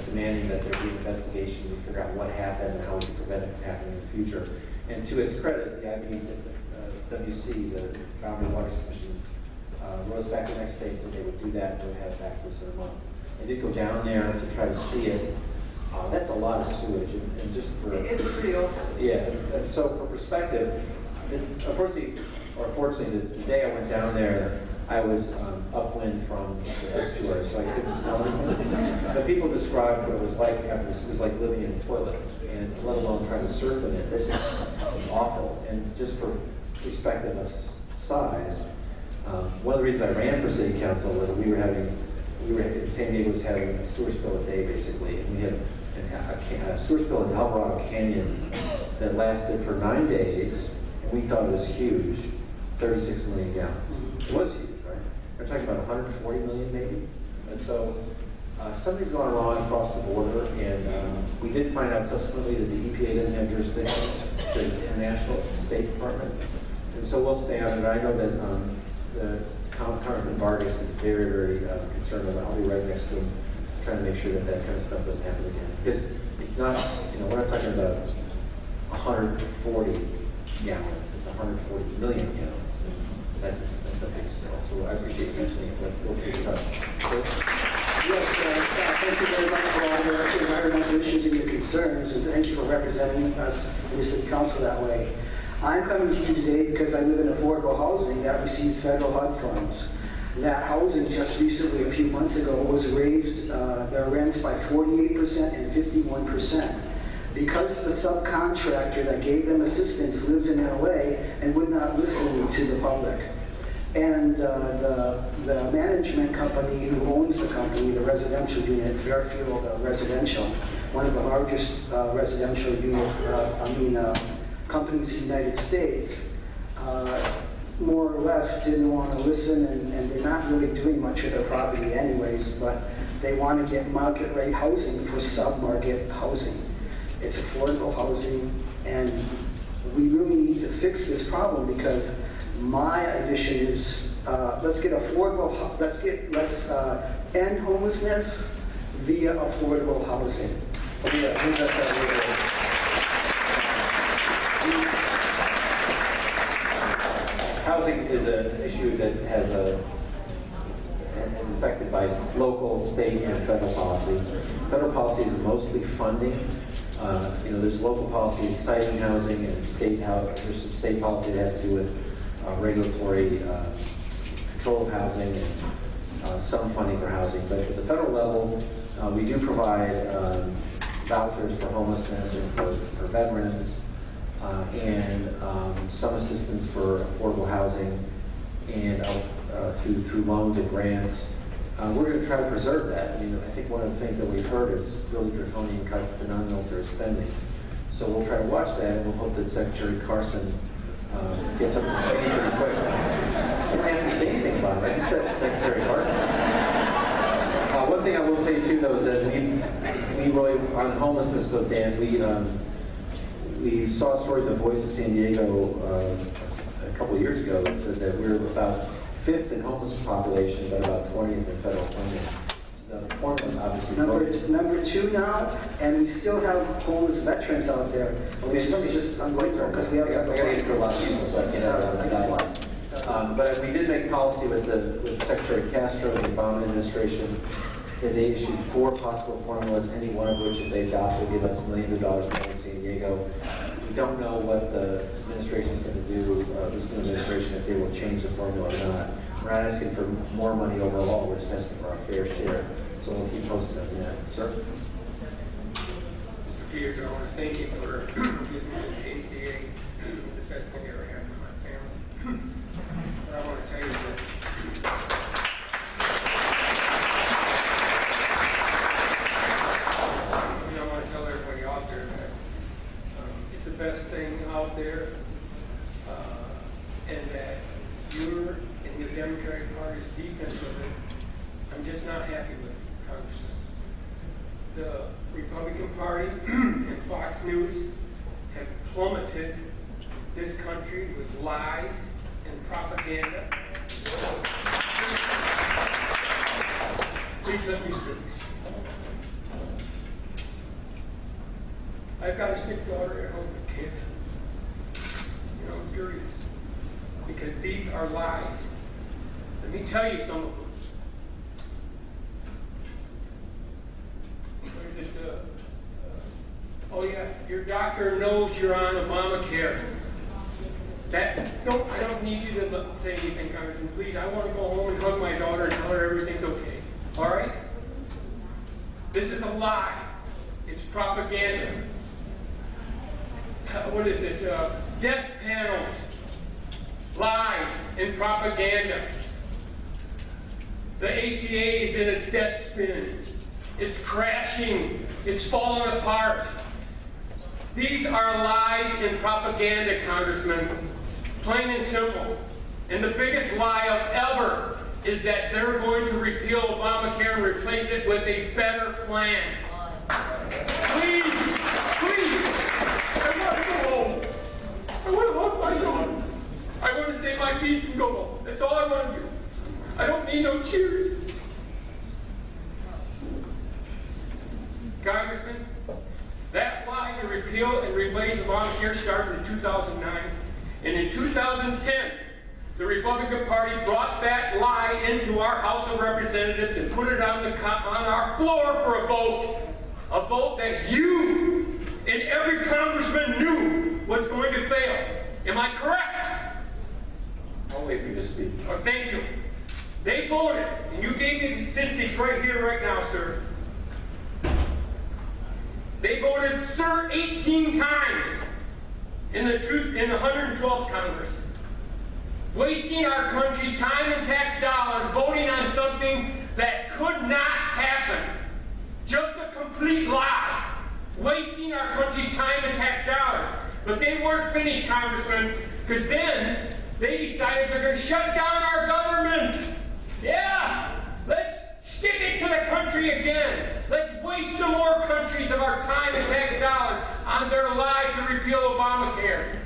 demanding that there be an investigation to figure out what happened and how we can prevent it from happening in the future. And to its credit, the IBWC, the Boundary Waters Commission, rose back the next day and said they would do that and would have it back to us in a month. I did go down there to try to see it. That's a lot of sewage, and just for... It was pretty awful. Yeah, and so for perspective, unfortunately, or fortunately, the day I went down there, I was upwind from the estuary, so I couldn't smell anything. But people described what it was like after this. It was like living in a toilet, and let alone trying to surf in it. This was awful. And just for perspective of size, one of the reasons I ran for city council was that San Diego was having a sewer spill a day, basically, and we had a sewer spill in Alvarado Canyon that lasted for 9 days, and we thought it was huge, 36 million gallons. It was huge, right? We're talking about 140 million, maybe. And so something's going wrong across the border, and we did find out subsequently that the EPA doesn't have jurisdiction, that it's international, it's the State Department, and so we'll stay on it. I know that the Congressman Vargas is very, very concerned about it. I'll be right next to him, trying to make sure that that kind of stuff doesn't happen again. Because it's not, we're not talking about 140 gallons, it's 140 million gallons. That's a big spill. So I appreciate you mentioning it, but we'll keep in touch. Yes, thank you very much for all your environmental issues and your concerns, and thank you for representing us in the city council that way. I'm coming to you today because I live in affordable housing that receives federal HUD funds. That housing just recently, a few months ago, was raised their rents by 48% and 51%. Because the subcontractor that gave them assistance lives in LA and would not listen to the public. And the management company who owns the company, the residential unit, Fairfield Residential, one of the largest residential companies in the United States, more or less didn't want to listen, and they're not really doing much of their property anyways, but they want to get market rate housing for sub-market housing. It's affordable housing, and we really need to fix this problem because my addition is let's end homelessness via affordable housing. Okay, I think that's that Housing is an issue that is affected by local, state, and federal policy. Federal policy is mostly funding. There's local policies citing housing, and there's some state policy that has to do with regulatory control of housing and some funding for housing. But at the federal level, we do provide vouchers for homelessness and for veterans, and some assistance for affordable housing, and through loans and grants. We're going to try to preserve that. I think one of the things that we've heard is really draconian cuts to non-military spending. So we'll try to watch that, and we'll hope that Secretary Carson gets up to speed pretty quick. I don't have to say anything about it. I just said Secretary Carson. One thing I will tell you too, though, is that we really, on homelessness, so Dan, we saw a story in The Voice of San Diego a couple of years ago that said that we're about 5th in homeless population, but about 20th in federal funding. So the formula is obviously number 2 now, and we still have homeless veterans out there. Which is just unbelievable because we have. I got to get through a lot of people, so I can't have that. But we did make policy with Secretary Castro and the Obama administration. They issued 4 possible formulas, any one of which, if they adopt, will give us millions of dollars more in San Diego. We don't know what the administration is going to do, this administration, if they will change the formula or not. We're not asking for more money overall, we're just asking for our fair share. So we'll keep posted on that. Sir? Mr. Peters, I want to thank you for giving me the ACA. It's the best thing I ever had for my family. But I want to tell you that it's the best thing out there, and that you're in the Democratic Party's defense of it. I'm just not happy with Congressman. The Republican Party and Fox News have plummeted this country with lies and propaganda. Please let me finish. I've got a sick daughter at home with kids. I'm furious because these are lies. Let me tell you some of them. What is it? Oh yeah, your doctor knows you're on Obamacare. I don't need you to say anything, Congressman. Please, I want to go home and hug my daughter and tell her everything's okay. All right? This is a lie. It's propaganda. What is it? Death panels, lies, and propaganda. The ACA is in a death spin. It's crashing. It's falling apart. These are lies and propaganda, Congressman. Plain and simple. And the biggest lie of ever is that they're going to repeal Obamacare and replace it with a better plan. Please, please. I want to go home. I want to hug my daughter. I want to say my piece and go home. That's all I want to do. I don't need no cheers. Congressman, that lie to repeal and replace Obamacare started in 2009. And in 2010, the Republican Party brought that lie into our House of Representatives and put it on our floor for a vote. A vote that you and every congressman knew was going to fail. Am I correct? I'll wait for you to speak. Oh, thank you. They voted, and you gave me the statistics right here, right now, sir. They voted 18 times in the 112th Congress, wasting our country's time and tax dollars voting on something that could not happen. Just a complete lie. Wasting our country's time and tax dollars. But they weren't finished, Congressman, because then they decided they're going to shut down our government. Yeah, let's stick it to the country again. Let's waste some more countries of our time and tax dollars on their lie to repeal Obamacare.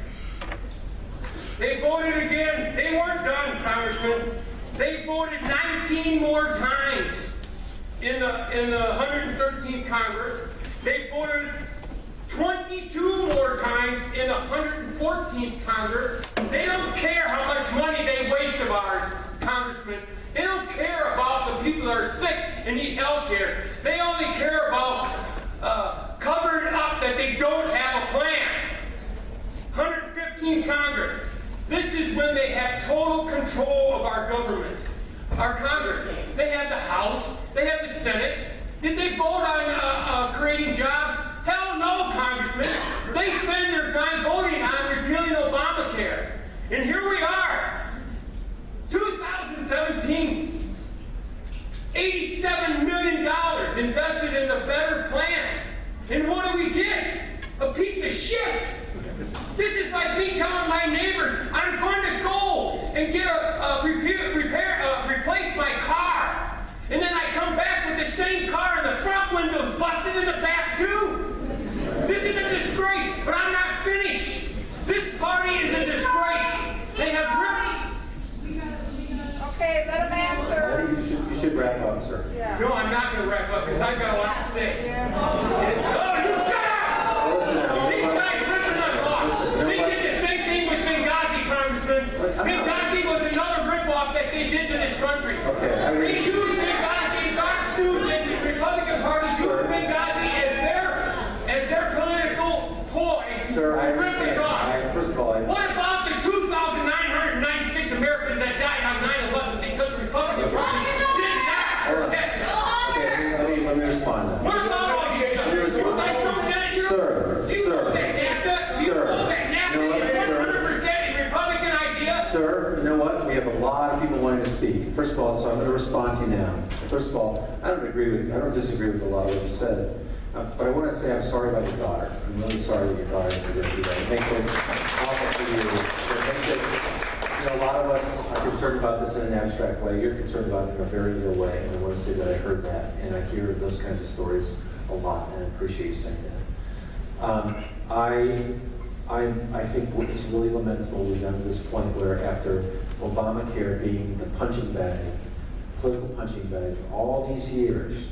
They voted again. They weren't done, Congressman. They voted 19 more times in the 113th Congress. They voted 22 more times in the 114th Congress. They don't care how much money they waste of ours, Congressman. They don't care about the people that are sick and need health care. They only care about covering up that they don't have a plan. 115th Congress. This is when they have total control of our government, our Congress. They have the House, they have the Senate. Did they vote on creating jobs? Hell no, Congressman. They spend their time voting on repealing Obamacare. And here we are, 2017, $87 million invested in the better plan. And what do we get? A piece of shit. This is like me telling my neighbors, I'm going to go and get replace my car. And then I come back with the same car and the front window's busted in the back too. This is a disgrace, but I'm not finished. This party is a disgrace. They have ripped. Okay, let him answer. You should wrap up, sir. Yeah. No, I'm not going to wrap up because I've got a lot to say. Oh, you shut up! These guys ripping us off. They did the same thing with Benghazi, Congressman. Benghazi was another rip-off that they did to this country. They used Benghazi, Fox News and the Republican Party used Benghazi as their political ploy Sir, I to rip us understand. off. First of all, What about the 2,996 Americans that died on 9/11 because the Republican Party did not protect us? okay, let me respond now. What about all these stuff? You guys don't get it? Sir, Do you know that NAFTA? Do you know that NAFTA is 100% Republican idea? Sir, you know what? We have a lot of people wanting to speak. First of all, so I'm going to respond to you now. First of all, I don't disagree with a lot of what you said. But I want to say I'm sorry about your daughter. I'm really sorry that your daughter's going to do that. It makes it awful for you. It makes it, a lot of us are concerned about this in an abstract way. You're concerned about it in a very real way. And I want to say that I heard that. And I hear those kinds of stories a lot. And I appreciate you saying that. I think it's really lamentable we've gotten to this point where after Obamacare being the punching bag, political punching bag for all these years,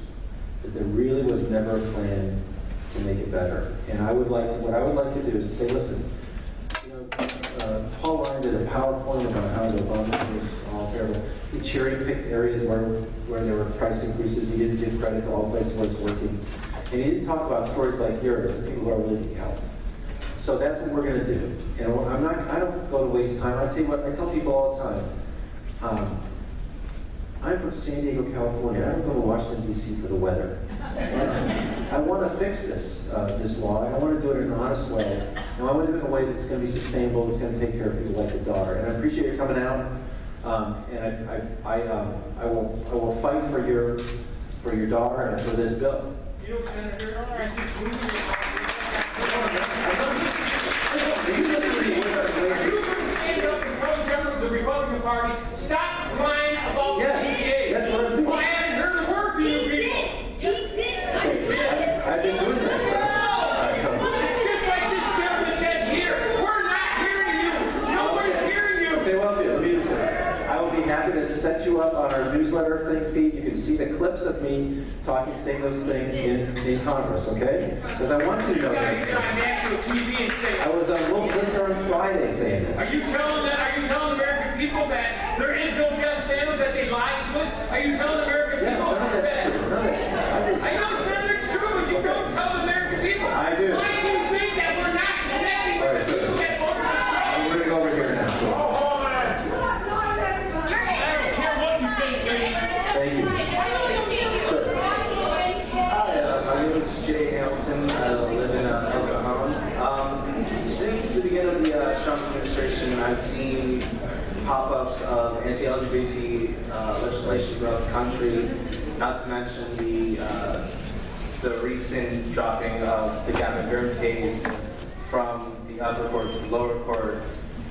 that there really was never a plan to make it better. And what I would like to do is say, listen, Paul Ryan did a PowerPoint about how the Obamacare was all terrible. He cherry-picked areas where there were price increases. He didn't give credit to all places where it's working. And he didn't talk about stories like yours and people who are really being helped. So that's what we're going to do. And I don't go to waste time. I tell you what, I tell people all the time. I'm from San Diego, California. I don't go to Washington, D.C. for the weather. I want to fix this law, and I want to do it in an honest way. And I want to do it in a way that's going to be sustainable, that's going to take care of people like your daughter. And I appreciate you coming out. And I will fight for your daughter and for this bill. You know, Senator, you're just moving the Republican Party. Stop crying about the EPA. That's what I'm doing. Well, I haven't heard a word from you people. I've been doing that, sir. It's just like this gentleman said here. We're not hearing you. Nobody's hearing you. Okay, well, let me do this. I will be happy to set you up on our newsletter feed. You can see the clips of me talking, saying those things in Congress, okay? Because I want you to know that. You guys are on national TV and say, I was on Will Blitzer on Friday saying this. Are you telling the American people that there is no death panel, that they lied to us? Are you telling the American people None of that's true. None of that's true. I know it's true, but you don't tell the American people. I do. Why do you think that we're not connecting with the people that voted for Trump? I'm going to go over here now. So. I don't care what you think, lady. Thank you. Sir. Hi, my name is Jay Hamilton. I live in Oklahoma. Since the beginning of the Trump administration, I've seen pop-ups of anti-LGBT legislation throughout the country, not to mention the recent dropping of the Gavin Durham case from the upper court to the lower court.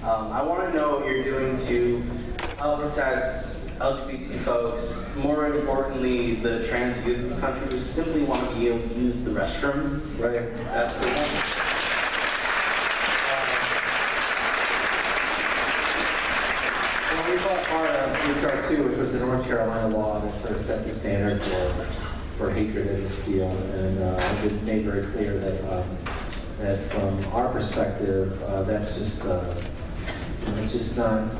I want to know what you're doing to help protect LGBT folks, more importantly, the trans youth in this country who simply want to be able to use the restroom. Right. That's the one. We fought hard on HR 2, which was the North Carolina law that sort of set the standard for for hatred in this field, and I've made very clear that that from our perspective, that's just it's not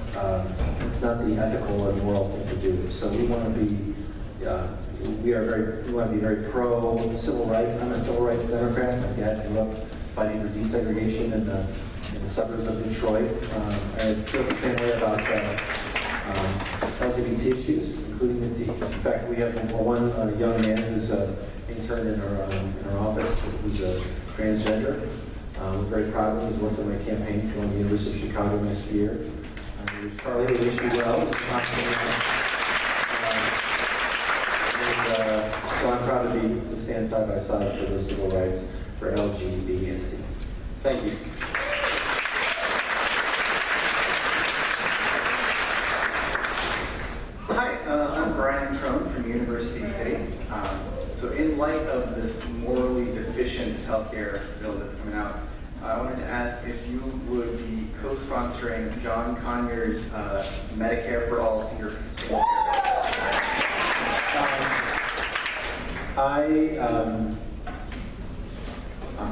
the ethical or moral thing to do. So we want to be we want to be very pro civil rights. I'm a civil rights Democrat. My dad grew up fighting for desegregation in the suburbs of Detroit. I feel the same way about LGBT issues, including the T. In fact, we have one young man who's intern in our office who's a transgender. I'm very proud of him. He's worked on my campaign to go to the University of Chicago next year. Charlie, we wish you well. So I'm proud to stand side by side for those civil rights for LGBT and T. Thank you. Hi, I'm Brian Trone from University City. So in light of this morally deficient healthcare bill that's coming out, I wanted to ask if you would be co-sponsoring John Conyers' Medicare for All senior care.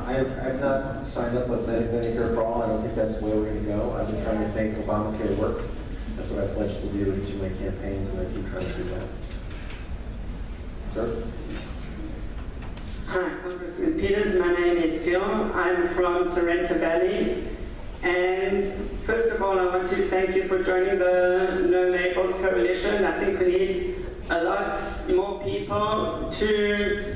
I've not signed up with Medicare for All. I don't think that's the way we're going to go. I've been trying to make Obamacare work. That's what I pledged to do in each of my campaigns, and I keep trying to do that. Sir? Hi, Congressman Peters. My name is Gil. I'm from Sorrento Valley. And first of all, I want to thank you for joining the No Labels Coalition. I think we need a lot more people to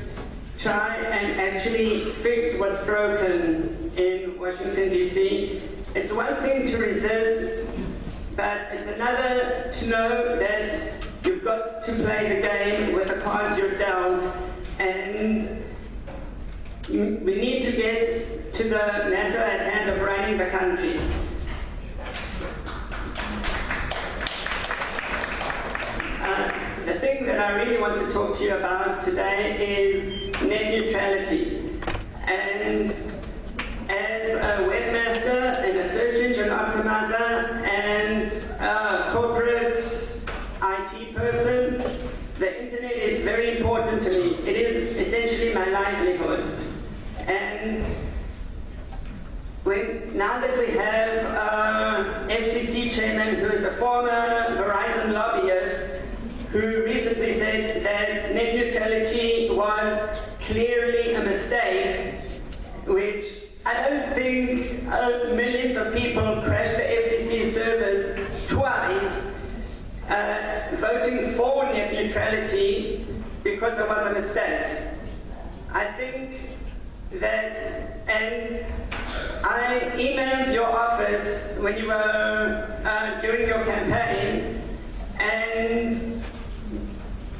try and actually fix what's broken in Washington, D.C. It's one thing to resist, but it's another to know that you've got to play the game with the cards you're dealt, and we need to get to the matter at hand of running the country. The thing that I really want to talk to you about today is net neutrality. And as a webmaster and a search engine optimizer and a corporate IT person, the internet is very important to me. It is essentially my livelihood. And now that we have a FCC chairman who is a former Verizon lobbyist who recently said that net neutrality was clearly a mistake, which I don't think millions of people crashed the FCC servers twice voting for net neutrality because it was a mistake. I think that, and I emailed your office when you were during your campaign and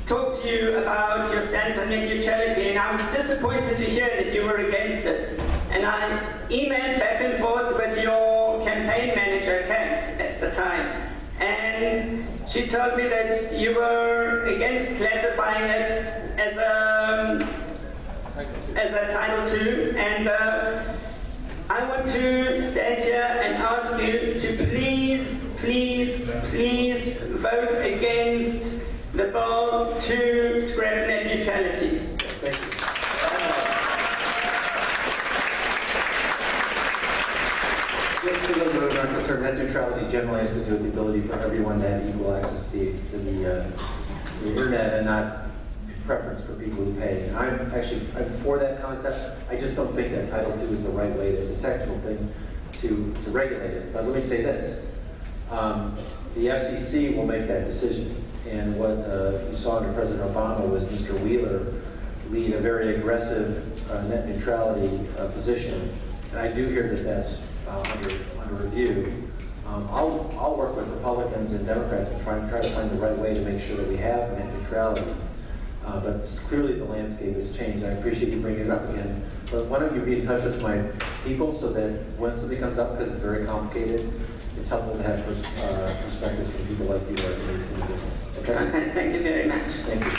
talked to you about your stance on net neutrality, and I was disappointed to hear that you were against it. And I emailed back and forth with your campaign manager, Kate, at the time, and she told me that you were against classifying it as a Title II, and I want to stand here and ask you to please, please, please vote against the bill to scrap net neutrality. Thank you. Just for those who aren't concerned, net neutrality generally has to do with the ability for everyone to have equal access to the internet and not preference for people who pay. And I'm for that concept. I just don't think that Title II is the right way. It's a technical thing to regulate it. But let me say this. The FCC will make that decision. And what you saw under President Obama was Mr. Wheeler lead a very aggressive net neutrality position. And I do hear that that's under review. I'll work with Republicans and Democrats to try to find the right way to make sure that we have net neutrality. But clearly the landscape has changed. I appreciate you bringing it up again. But why don't you be in touch with my people so that when something comes up, because it's very complicated, it's helpful to have perspectives from people like you who are in the business. Okay? Okay, thank you very much. Thank you.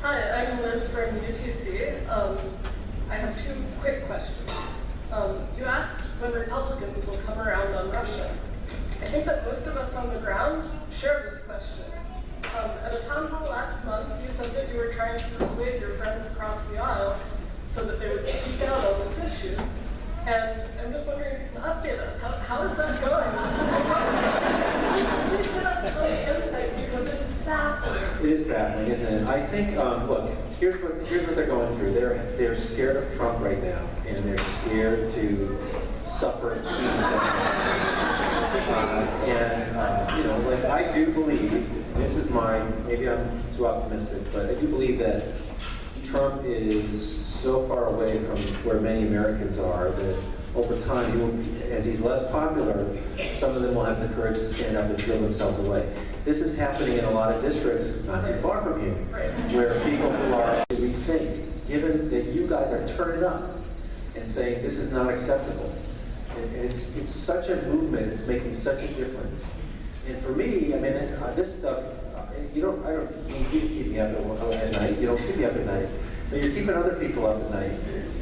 Hi, I'm Liz from UTC. I have two quick questions. You asked when Republicans will come around on Russia. I think that most of us on the ground share this question. At a town hall last month, you said that you were trying to persuade your friends across the aisle so that they would speak out on this issue. And I'm just wondering if you can update us. How is that going? Please give us some insight because it's baffling. It is baffling, isn't it? I think, look, here's what they're going through. They're scared of Trump right now, and they're scared to suffer a defeat. You know, like I do believe, this is maybe I'm too optimistic, but I do believe that Trump is so far away from where many Americans are that over time, as he's less popular, some of them will have the courage to stand up and peel themselves away. This is happening in a lot of districts not too far from here, where people who are, we think, given that you guys are turning up and saying this is not acceptable. And it's such a movement, it's making such a difference. And for me, I mean, this stuff, I don't need you to keep me up at night. You don't keep me up at night. But you're keeping other people up at night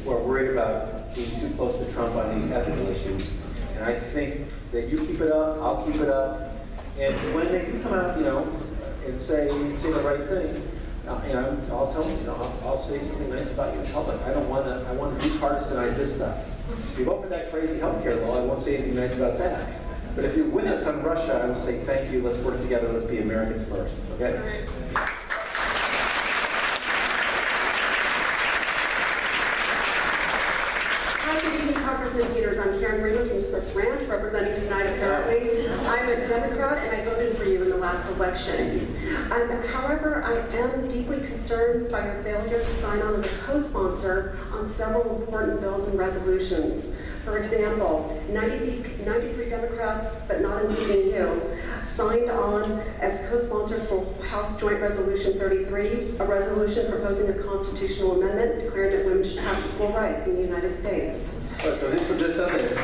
who are worried about being too close to Trump on these ethical issues. And I think that you keep it up, I'll keep it up. And when they do come out, you know, and say the right thing, you know, I'll tell them, you know, I'll say something nice about you in public. I want to departisanize this stuff. If you vote for that crazy healthcare law, I won't say anything nice about that. But if you're with us on Russia, I will say thank you, let's work together, let's be Americans first, okay? Hi, good evening, Congressman Peters. I'm Karen Ramos from Splits Ranch, representing tonight apparently. I'm a Democrat and I voted for you in the last election. However, I am deeply concerned by your failure to sign on as a co-sponsor on several important bills and resolutions. For example, 93 Democrats, but not including you, signed on as co-sponsors for House Joint Resolution 33, a resolution proposing a constitutional amendment declaring that women should have equal rights in the United States. Oh, so this is this.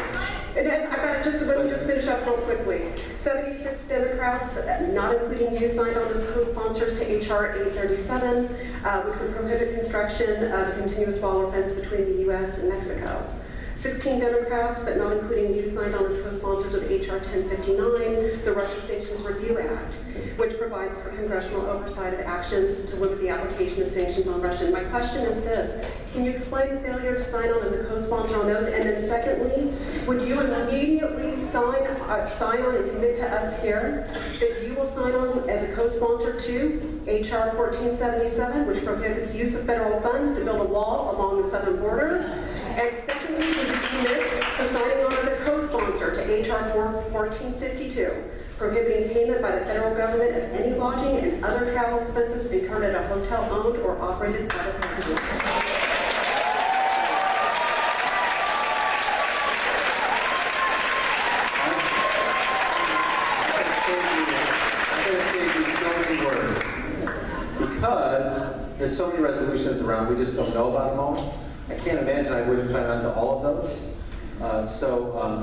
And let me just finish up real quickly. 76 Democrats, not including you, signed on as co-sponsors to H.R. 837, which would prohibit construction of a continuous wall fence between the U.S. and Mexico. 16 Democrats, but not including you, signed on as co-sponsors of H.R. 1059, the Russia Sanctions Review Act, which provides for congressional oversight of actions to limit the application of sanctions on Russia. And my question is this: can you explain the failure to sign on as a co-sponsor on those? And then secondly, would you immediately sign on and commit to us here that you will sign on as a co-sponsor to H.R. 1477, which prohibits use of federal funds to build a wall along the southern border? And secondly, would you commit to signing on as a co-sponsor to H.R. 1452, prohibiting payment by the federal government of any lodging and other travel expenses incurred at a hotel owned or operated by the president? I'm going to save you so many words. Because there's so many resolutions around, we just don't know about them all. I can't imagine I wouldn't sign on to all of those.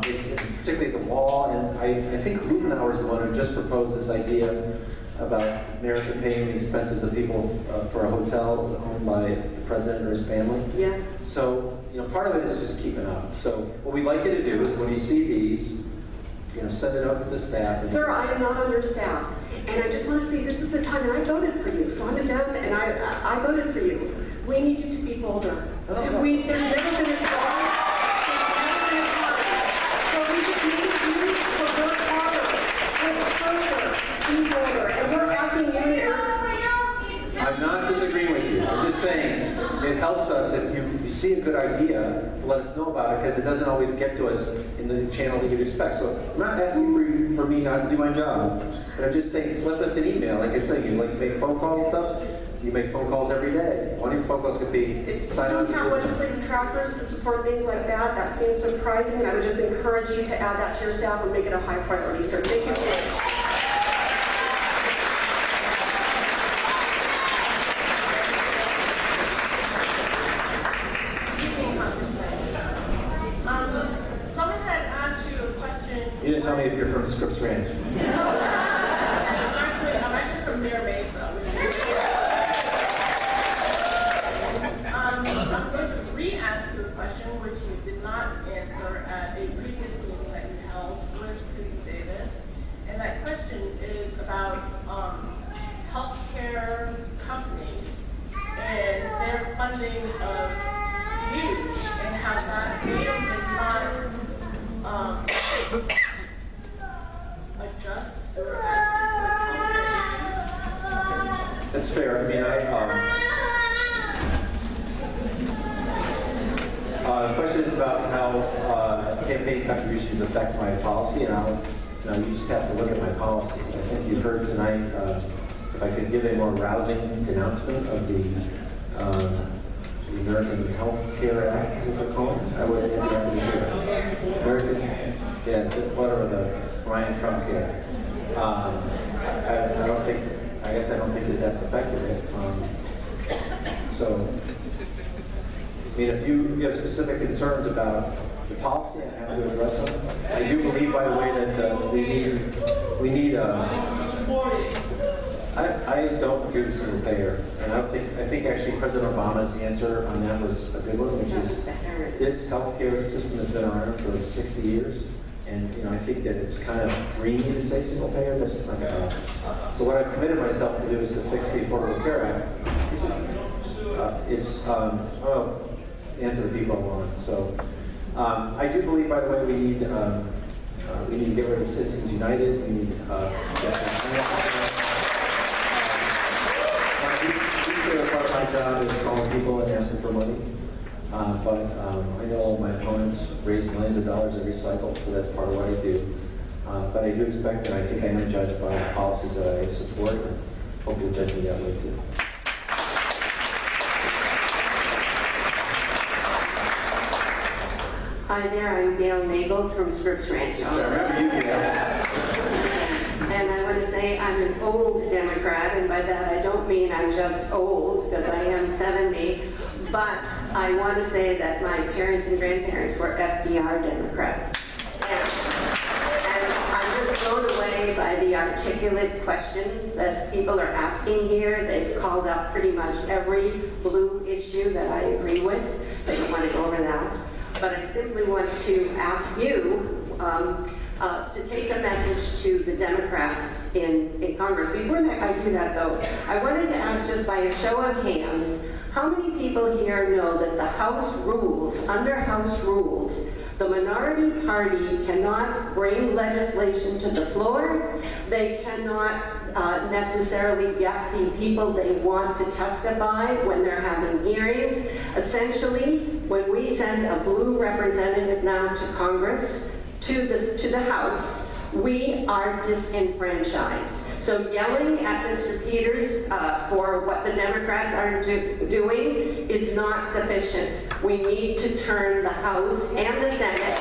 It's particularly the wall, and I think Lutenauer is the one who just proposed this idea about America paying the expenses of people for a hotel owned by the president or his family. Yeah. So, you know, part of it is just keeping up. So what we'd like you to do is when you see these, you know, send it out to the staff. Sir, I am not understaffed, and I just want to say this is the time, and I voted for you, so I'm a Dem, and I voted for you. We need you to be bolder. There's never been a time. So we just need you to work harder, work further, be bolder, and we're asking you. I'm not disagreeing with you. I'm just saying it helps us if you see a good idea to let us know about it, because it doesn't always get to us in the channel that you'd expect. So I'm not asking for me not to do my job, but I'm just saying flip us an email. Like I say, you like make phone calls and stuff. You make phone calls every day. One of your phone calls could be sign on. If you don't have legislative trackers to support things like that, that seems surprising, and I would just encourage you to add that to your staff and make it a high priority, sir. Thank you so much. Someone had asked you a question. You didn't tell me if you're from Scripps Ranch. I'm actually from Near Mesa. I'm going to re-ask you a question which you did not answer at a previous meeting that you held with Susan Davis. fair. I mean, the question is about how campaign contributions affect my policy, and you just have to look at my policy. I think you heard tonight, if I could give a more rousing denouncement of the American Health Care Act, is it called? I would be happy to hear it. American, yeah, whatever the Ryan Trump care. I guess I don't think that that's effective. So, I mean, if you have specific concerns about the policy, I have to address them. I do believe, by the way, that we need. I don't agree with single payer, and I think actually President Obama's answer on that was a good one, which is this healthcare system has been around for 60 years. And I think that it's kind of dreamy to say single payer. That's just not going to happen. So what I've committed myself to do is to fix the Affordable Care Act. Answer the people I want. So I do believe, by the way, we need to get rid of Citizens United. We need part of my job is calling people and asking for money. But I know my opponents raise millions of dollars every cycle, so that's part of what I do. But I do expect, and I think I am judged by the policies that I support, and hope you'll judge me that way too. Hi there, I'm Gail Nagel from Scripps Ranch. I remember you, Gail. And I want to say I'm an old Democrat, and by that I don't mean I'm just old, because I am 70, but I want to say that my parents and grandparents were FDR Democrats. And I'm just blown away by the articulate questions that people are asking here. They've called up pretty much every blue issue that I agree with. They don't want to go over that. But I simply want to ask you to take a message to the Democrats in Congress. Before that, I do that though, I wanted to ask, just by a show of hands, how many people here know that the House rules, under House rules, the minority party cannot bring legislation to the floor. They cannot necessarily get the people they want to testify when they're having hearings. Essentially, when we send a blue representative now to Congress, to the House, we are disenfranchised. So yelling at Mr. Peters for what the Democrats are doing is not sufficient. We need to turn the House and the Senate.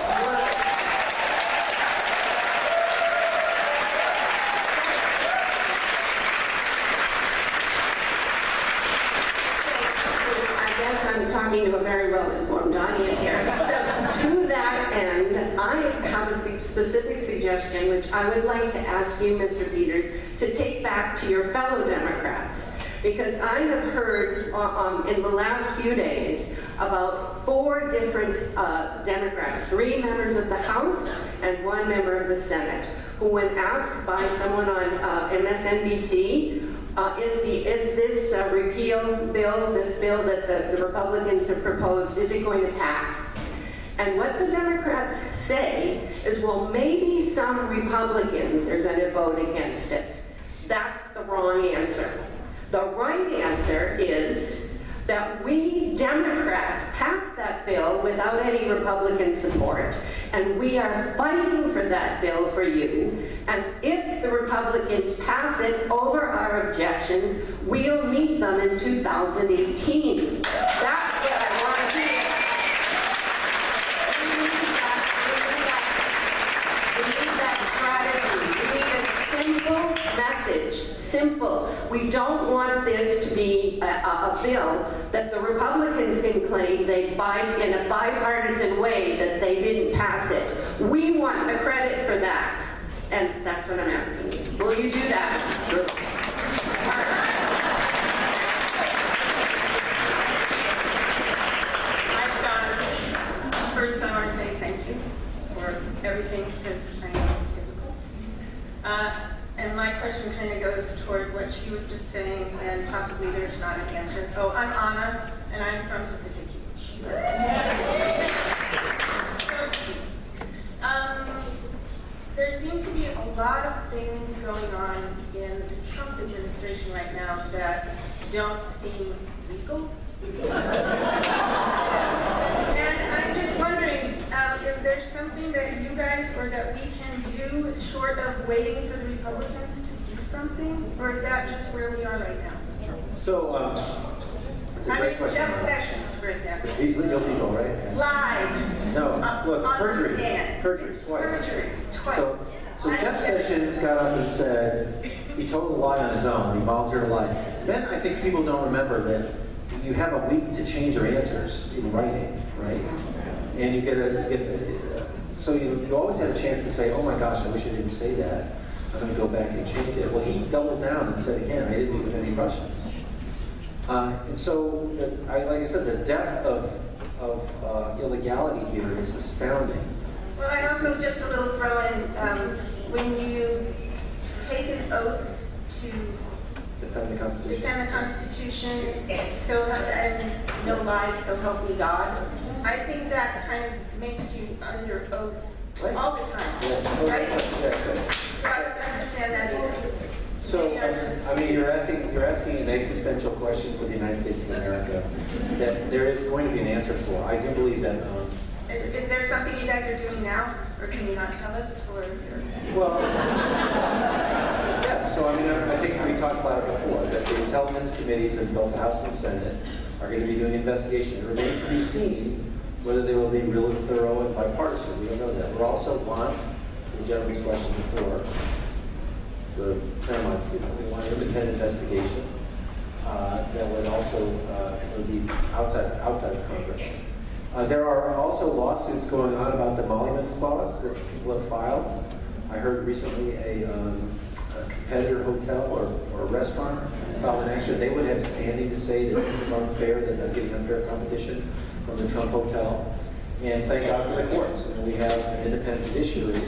I guess I'm talking to a very well-informed audience here. So to that end, I have a specific suggestion which I would like to ask you, Mr. Peters, to take back to your fellow Democrats. Because I have heard in the last few days about 4 different Democrats, 3 members of the House and 1 member of the Senate, who, when asked by someone on MSNBC, is this repeal bill, this bill that the Republicans have proposed, is it going to pass? And what the Democrats say is, well, maybe some Republicans are going to vote against it. That's the wrong answer. The right answer is that we Democrats passed that bill without any Republican support, and we are fighting for that bill for you. And if the Republicans pass it over our objections, we'll meet them in 2018. That's what I want to hear. Simple message, simple. We don't want this to be a bill that the Republicans can claim they in a bipartisan way that they didn't pass it. We want the credit for that. And that's what I'm asking you. Will you do that? Sure. Hi, Scott. First, I want to say thank you for everything, because I know it's difficult. And my question kind of goes toward what she was just saying, and possibly there's not an answer. Oh, I'm Anna, and I'm from Pacific Beach. There seem to be a lot of things going on in the Trump administration right now that don't seem legal. And I'm just wondering, is there something that you guys or that we can do short of waiting for the Republicans to do something? Or is that just where we are right now? So, it's a great question. Jeff Sessions, for example. He's illegal, right? Lied. No, look, On the perjury, stand. perjury, twice. Perjury, twice. So Jeff Sessions got up and said, he told a lie on his own, he volunteered a lie. Then I think people don't remember that you have a week to change your answers in writing, right? And you so you always have a chance to say, oh my gosh, I wish I didn't say that. I'm going to go back and change it. Well, he doubled down and said again, I didn't meet with any Russians. And so, like I said, the depth of illegality here is astounding. Well, I also just a little throw in, when you take an oath to Defend the Constitution. defend the Constitution, so and no lies, so help me God. I think that kind of makes you under oath all the time, right? So I don't understand that either. So, I mean, you're asking an existential question for the United States of America that there is going to be an answer for. I do believe that. Is there something you guys are doing now, or can you not tell us? Or well, yeah. So I mean, I think we talked about it before that the intelligence committees in both the House and Senate are going to be doing investigation. It remains to be seen whether they will be really thorough and bipartisan. We don't know that. We also want, the gentleman's question before, the Claremont student, we want an independent investigation that would also would be outside of Congress. There are also lawsuits going on about the emoluments clause that people have filed. I heard recently a competitor hotel or restaurant filed an action. They would have standing to say that this is unfair, that they're getting unfair competition from the Trump hotel. And thank God for the courts. And we have an independent judiciary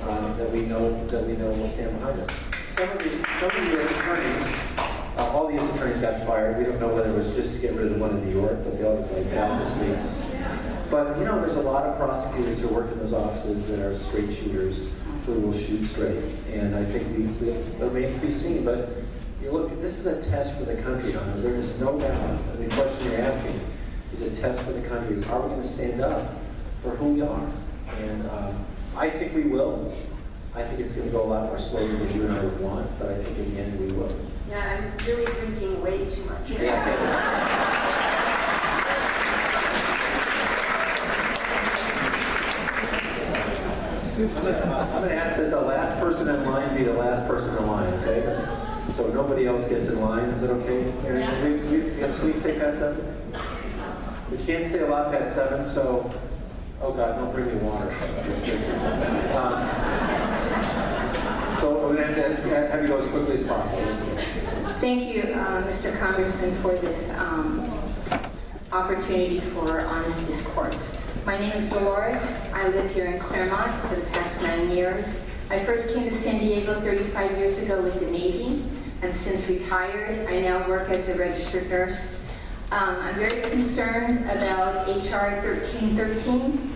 that we know will stand behind us. Some of the U.S. attorneys, all the U.S. attorneys got fired. We don't know whether it was just to get rid of the one in New York, but they'll like that this week. But there's a lot of prosecutors who work in those offices that are straight shooters who will shoot straight. And I think it remains to be seen. But you look, this is a test for the country, Hunter. There is no doubt. The question you're asking is a test for the country. Is are we going to stand up for who we are? And I think we will. I think it's going to go a lot more slowly than you and I would want, but I think in the end we will. yeah, I'm really drinking way too much. I'm going to ask that the last person in line be the last person in line, okay? So nobody else gets in line. Is that okay? Aaron, can we stay past 7? We can't stay a lot past 7, so, oh God, don't bring me water. So we're going to have you go as quickly as possible. Thank you, Mr. Congressman, for this opportunity for honest discourse. My name is Dolores. I live here in Claremont for the past 9 years. I first came to San Diego 35 years ago with the Navy, and since retired, I now work as a registered nurse. I'm very concerned about HR 1313.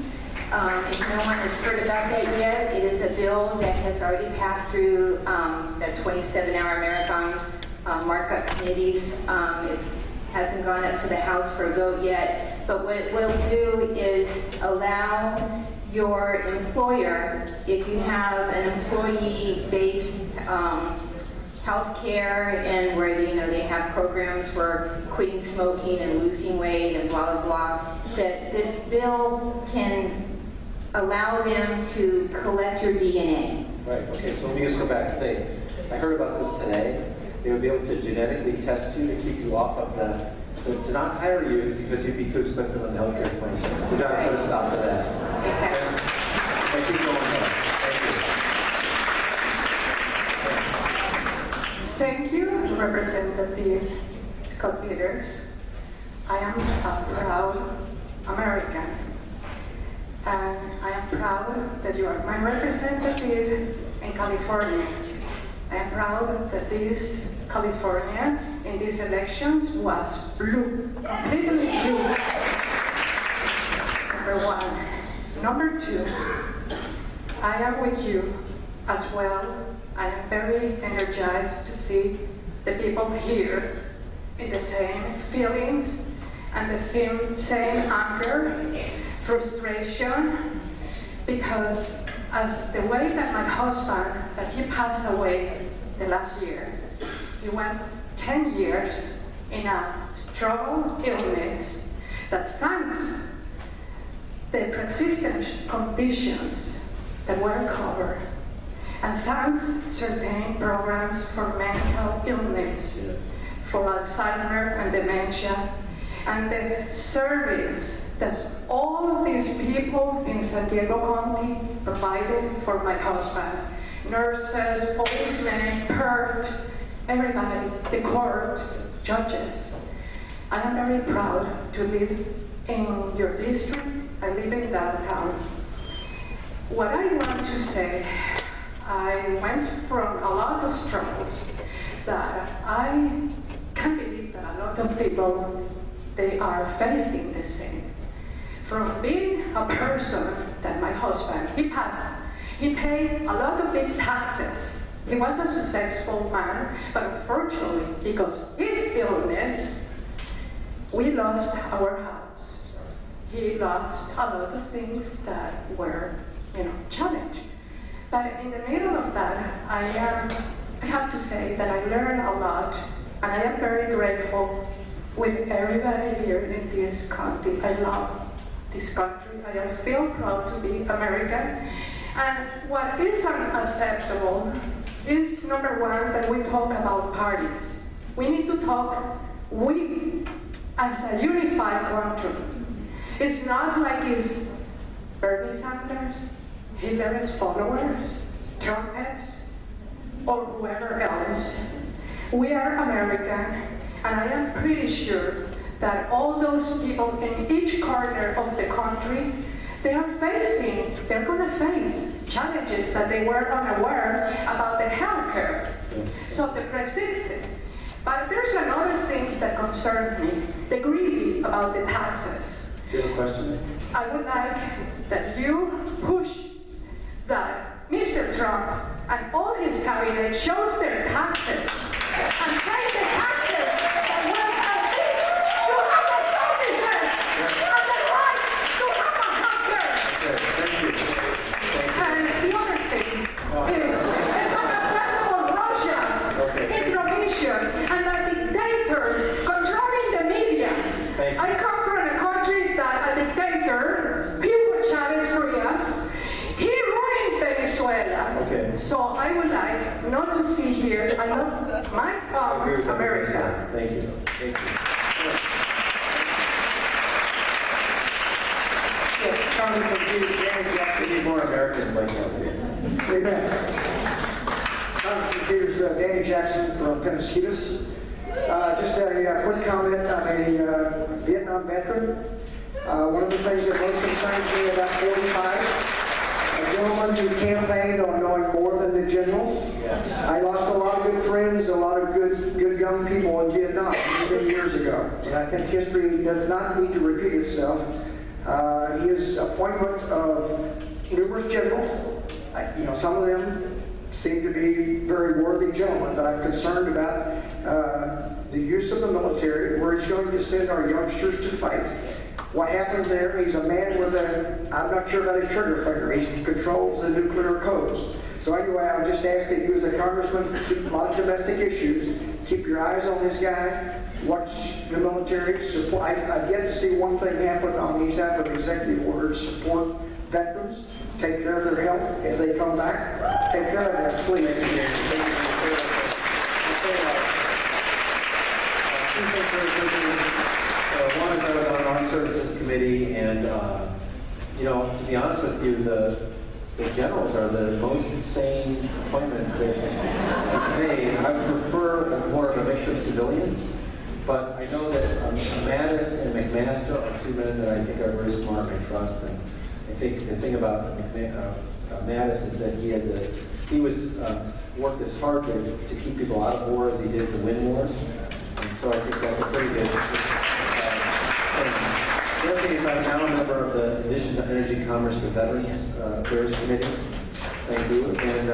If no one has heard about that yet, it is a bill that has already passed through the 27-hour marathon markup committees. It hasn't gone up to the House for a vote yet, but what it will do is allow your employer, if you have an employee-based health care and where they have programs for quitting smoking and losing weight and blah, blah, blah, that this bill can allow them to collect your DNA. Right, okay, so let me just go back and say, I heard about this today. They would be able to genetically test you to keep you off of to not hire you because you'd be too expensive on the healthcare plan. We got to put a stop to that. Exactly. And keep going on. Thank you, Representative Scott Peters. I am a proud American, and I am proud that you are my representative in California. I am proud that this California in these elections was blue, completely blue. Number one. Number two, I am with you as well. I am very energized to see the people here in the same feelings and the same anger, frustration, because as the way that my husband, that he passed away the last year, he went 10 years in a strong illness that thanks the persistent conditions that were covered, and thanks certain programs for mental illness, for Alzheimer and dementia, and the service that all of these people in San Diego County provided for my husband. Nurses, policemen, PERT, everybody, the court, judges. I am very proud to live in your district. I live in downtown. What I want to say, I went from a lot of struggles that I can't believe that a lot of people, they are facing the same. From being a person that my husband, he passed, he paid a lot of big taxes. He was a successful man, but unfortunately, because his illness, we lost our house. He lost a lot of things that were, challenging. But in the middle of that, I have to say that I learned a lot, and I am very grateful with everybody here in this country. I love this country. I feel proud to be American. And what is unacceptable is, number one, that we talk about parties. We need to talk, we, as a unified country. It's not like it's Bernie Sanders, Hillary's followers, Trumpets, or whoever else. We are American, and I am pretty sure that all those people in each corner of the country, they're going to face challenges that they were unaware about the health care. So the persistence. But there's another thing that concerned me, the greedy about the taxes. Do you have a question? I would like that you push that Mr. Trump and all his cabinet shows their taxes and pay the taxes that will assist to have the services and the right to have a health care. Thank you. And the other thing is, it's unacceptable Russia intervention and a dictator controlling the media. I come from a country that a dictator, Hugo Chavez Frias, he ruined Venezuela. So I would like not to see here, I love my America. Thank you. Thank you. We need more Americans like that. Amen. Congressman Peters, Danny Jackson from Pennsylvania. Just a quick comment. I'm a Vietnam veteran. One of the things that most concerns me about 45, a gentleman who campaigned on knowing more than the generals. I lost a lot of good friends, a lot of good young people in Vietnam many years ago. And I think history does not need to repeat itself. His appointment of numerous generals, some of them seem to be very worthy gentlemen, but I'm concerned about the use of the military, where he's going to send our youngsters to fight. What happened there, he's a man with I'm not sure about his trigger finger, he controls the nuclear codes. So anyway, I would just ask that you as a congressman, a lot of domestic issues, keep your eyes on this guy, watch the military, support. I've yet to see one thing happen on these type of executive orders, support veterans, take care of their health as they come back, take care of them, please. One is I was on the Armed Services Committee, and to be honest with you, the generals are the most sane appointments that he's made. I would prefer more of a mix of civilians, but I know that Mattis and McMaster are two men that I think are very smart and I trust. And I think the thing about Mattis is that he worked as hard to keep people out of war as he did to win wars. And so I think that's a pretty good thing. The other thing is I'm now a member of the Addition to Energy, Commerce, and Veterans Affairs Committee. Thank you. And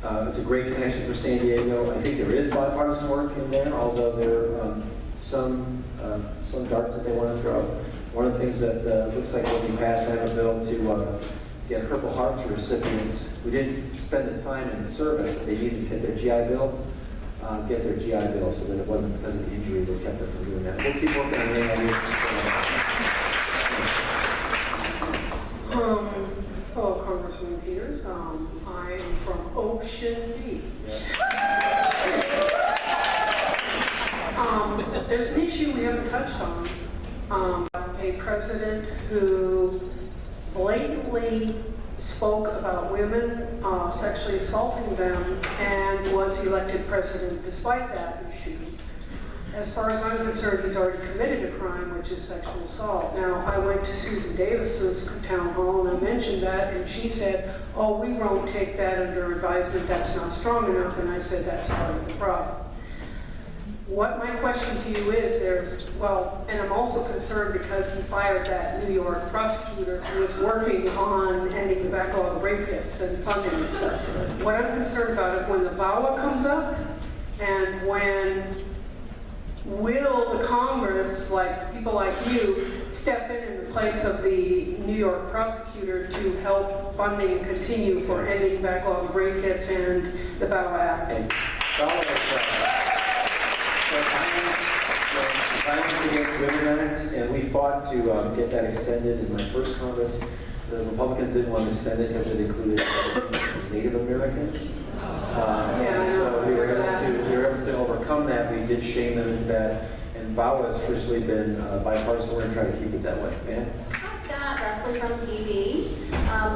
It's a great connection for San Diego. I think there is bipartisan work in there, although there are some darts that they want to throw. One of the things that looks like will be passed, I have a bill to get Purple Heart recipients who didn't spend the time in service that they needed to get their GI Bill, get their GI Bill, so that it wasn't because of the injury that kept them from doing that. We'll keep working on it. Hello, Congressman Peters. I am from Ocean Beach. There's an issue we haven't touched on. A president who blatantly spoke about women, sexually assaulting them, and was elected president despite that issue. As far as I'm concerned, he's already committed a crime, which is sexual assault. Now, I went to Susan Davis's town hall and I mentioned that, and she said, oh, we won't take that under advisement, that's not strong enough, and I said, that's part of the problem. What my question to you is, and I'm also concerned because he fired that New York prosecutor who was working on ending the backlog of rape kits and funding and stuff. What I'm concerned about is when the VAWA comes up, and when will the Congress, like people like you, step in the place of the New York prosecutor to help funding continue for ending backlog of rape kits and the VAWA Act? Violence Against Women Act, and we fought to get that extended in my first Congress. The Republicans didn't want to extend it because it included Native Americans. So we were able to overcome that. We did shame them into that, and VAWA has officially been bipartisan. We're going to try to keep it that way. Man? Hi, Scott Wesley from PB.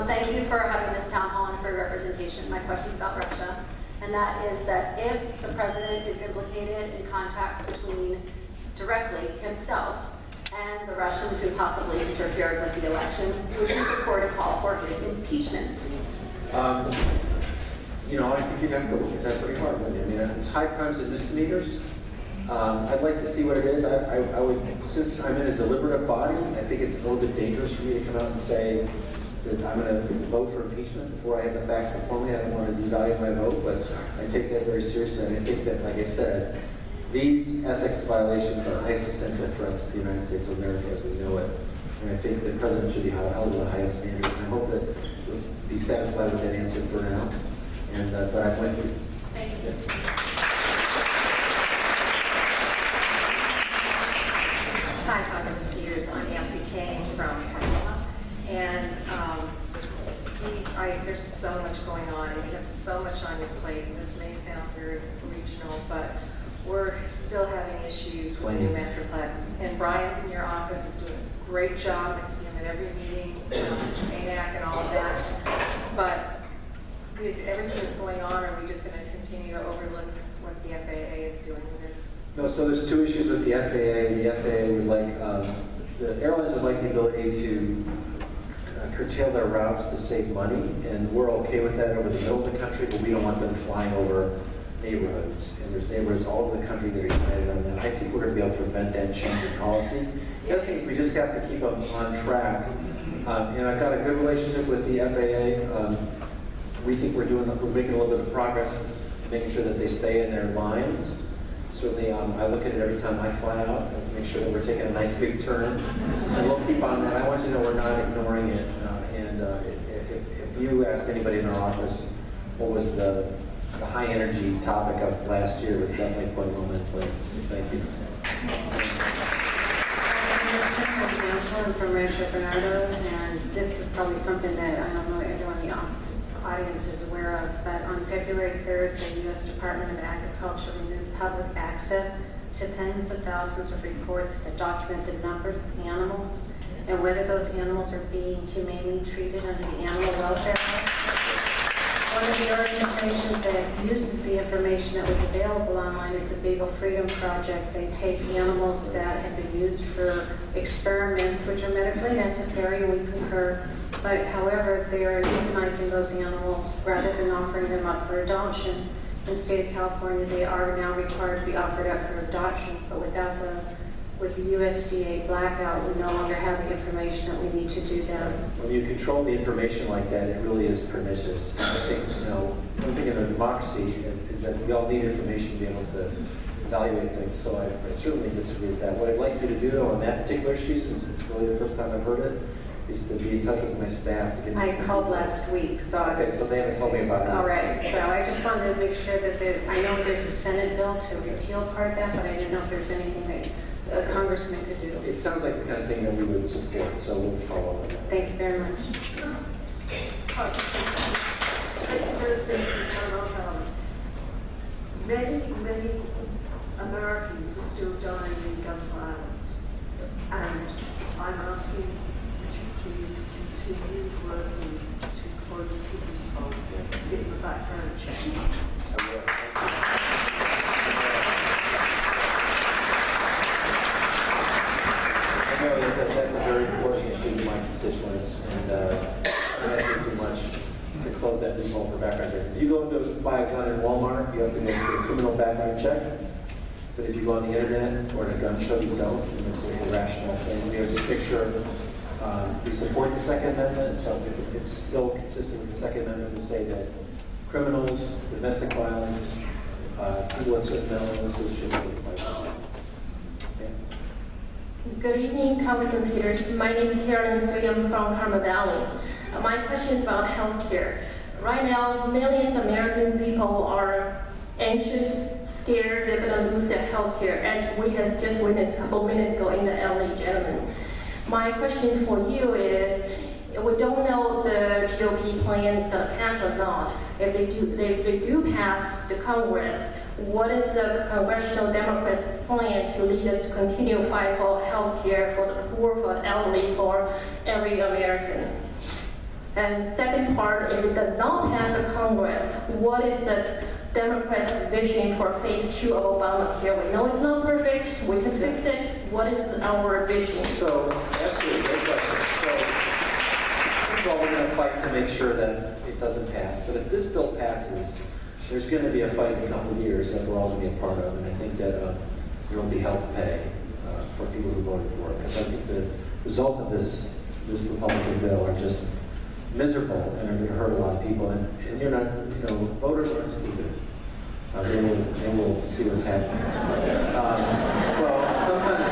Thank you for having this town hall and for your representation. My question is about Russia, and that is that if the president is implicated in contacts between directly himself and the Russians who possibly interfered with the election, would you support a call for his impeachment? I think you'd have to look at that pretty hard. I mean, it's high crimes and misdemeanors. I'd like to see what it is. I would, since I'm in a deliberative body, I think it's a little bit dangerous for me to come out and say that I'm going to vote for impeachment before I have the facts before me. I don't want to devalue my vote, but I take that very seriously. And I think that, like I said, these ethics violations are existential threats to the United States of America as we know it. And I think the president should be held to the highest standard. And I hope that you'll be satisfied with that answer for now. And but I'm with you. Thank you. Hi, Congressman Peters. I'm Nancy Kane from Carmel. And there's so much going on, and you have so much on your plate. And this may sound very regional, but we're still having issues with the new Metroplex. And Brian from your office is doing a great job. I see him at every meeting, ANAC and all of that. But with everything that's going on, are we just going to continue to overlook what the FAA is doing with this? No, so there's two issues with the FAA. The FAA would like, the airlines would like the ability to curtail their routes to save money, and we're okay with that over the middle of the country, but we don't want them flying over neighborhoods. And there's neighborhoods all over the country that are united on that. I think we're going to be able to prevent that change in policy. The other thing is we just have to keep them on track. And I've got a good relationship with the FAA. We think we're making a little bit of progress, making sure that they stay in their lines. Certainly, I look at it every time I fly out and make sure that we're taking a nice big turn. And we'll keep on that. I want you to know we're not ignoring it. If you asked anybody in our office what was the high energy topic of last year, was definitely putting them in place. So thank you. I'm from Rancho Bernardo, and this is probably something that I don't know everyone in the audience is aware of, but on February 3rd, the U.S. Department of Agriculture removed public access to tens of thousands of reports that document the numbers of animals and whether those animals are being humanely treated under the Animal Welfare Act. One of the organizations that uses the information that was available online is the Beagle Freedom Project. They take animals that have been used for experiments, which are medically necessary, and we concur, but however, they are euthanizing those animals rather than offering them up for adoption. In the state of California, they are now required to be offered up for adoption, but without the with the USDA blackout, we no longer have the information that we need to do that. When you control the information like that, it really is pernicious. I think, one thing in a democracy is that we all need information to be able to evaluate things. So I certainly disagree with that. What I'd like you to do, though, on that particular issue, since it's really the first time I've heard it, is to be in touch with my staff to get me I some called details. last week, so. Okay, so they haven't told me about it. All right, so I just wanted to make sure that I know there's a Senate bill to repeal part of that, but I didn't know if there's anything that a congressman could do. It sounds like the kind of thing that we would support, so we'll follow up on that. Thank you very much. Vice President Carbajal, many Americans are still dying in gun violence, and I'm asking would you please continue working to close the loopholes in the background check. I know that's a very important issue to my constituents, and I'm asking too much to close that loophole for background checks. If you go to buy a gun in Walmart, you have to go through a criminal background check. But if you go on the internet or at a gun show, you don't, and it's a rational thing. We have to make sure we support the Second Amendment, but it's still consistent with the Second Amendment to say that criminals, domestic violence, people with certain mental illnesses should be fighting. Good evening, Congressman Peters. My name is Carolyn Sui. I'm from Carmel Valley. My question is about health care. Right now, millions of American people are anxious, scared they're going to lose their health care, as we have just witnessed a couple minutes ago in the LA gentleman. My question for you is, we don't know the GOP plan is going to pass or not. If they do pass the Congress, what is the congressional Democrats' plan to lead us to continue to fight for health care for the poor, for the elderly, for every American? And second part, if it does not pass the Congress, what is the Democrats' vision for phase 2 of Obamacare? We know it's not perfect, we can fix it. What is our vision? So, absolutely, great question. So, first of all, we're going to fight to make sure that it doesn't pass. But if this bill passes, there's going to be a fight in a couple of years that we're all going to be a part of. And I think that there will be hell to pay for people who voted for it. Because I think the results of this Republican bill are just miserable and are going to hurt a lot of people. And you're not, voters aren't stupid. They will see what's happening. Well, sometimes,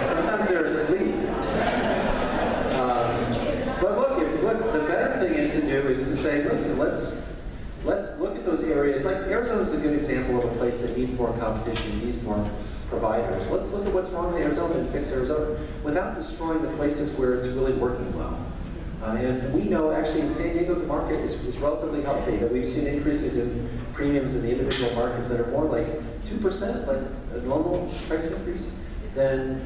sometimes they're asleep. But look, the better thing is to do is to say, listen, let's look at those areas. Like Arizona's a good example of a place that needs more competition, needs more providers. Let's look at what's wrong with Arizona and fix Arizona without destroying the places where it's really working well. And we know, actually, in San Diego, the market is relatively healthy, that we've seen increases in premiums in the individual market that are more like 2%, like a normal price increase, than,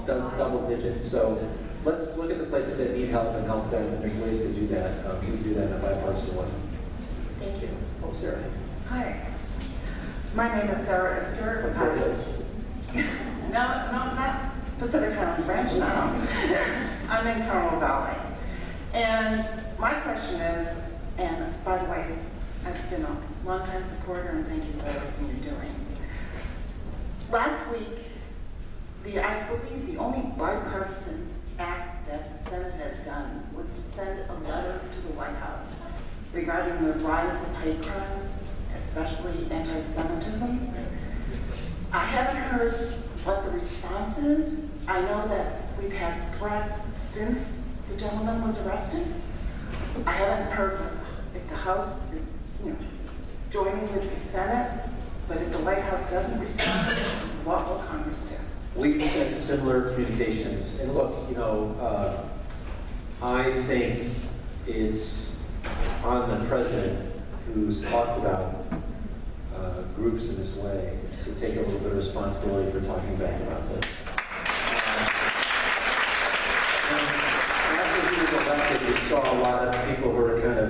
does double digits. So let's look at the places that need help and help them, and there's ways to do that. We can do that in a bipartisan way. Thank you. Oh, Sarah. Hi. My name is Sarah Esther. No, not Pacific Highlands Ranch, no. I'm in Carmel Valley. And my question is, and by the way, I've been a longtime supporter and thank you for everything you're doing. Last week, I believe the only bipartisan act that the Senate has done was to send a letter to the White House regarding the rise of hate crimes, especially anti-Semitism. I haven't heard what the response is. I know that we've had threats since the gentleman was arrested. I haven't heard if the House is, joining with the Senate, but if the White House doesn't respond, what will Congress do? We've sent similar communications. And look, I think it's on the president who's talked about groups in this way to take a little bit of responsibility for talking back about this. After he was elected, we saw a lot of people who were kind of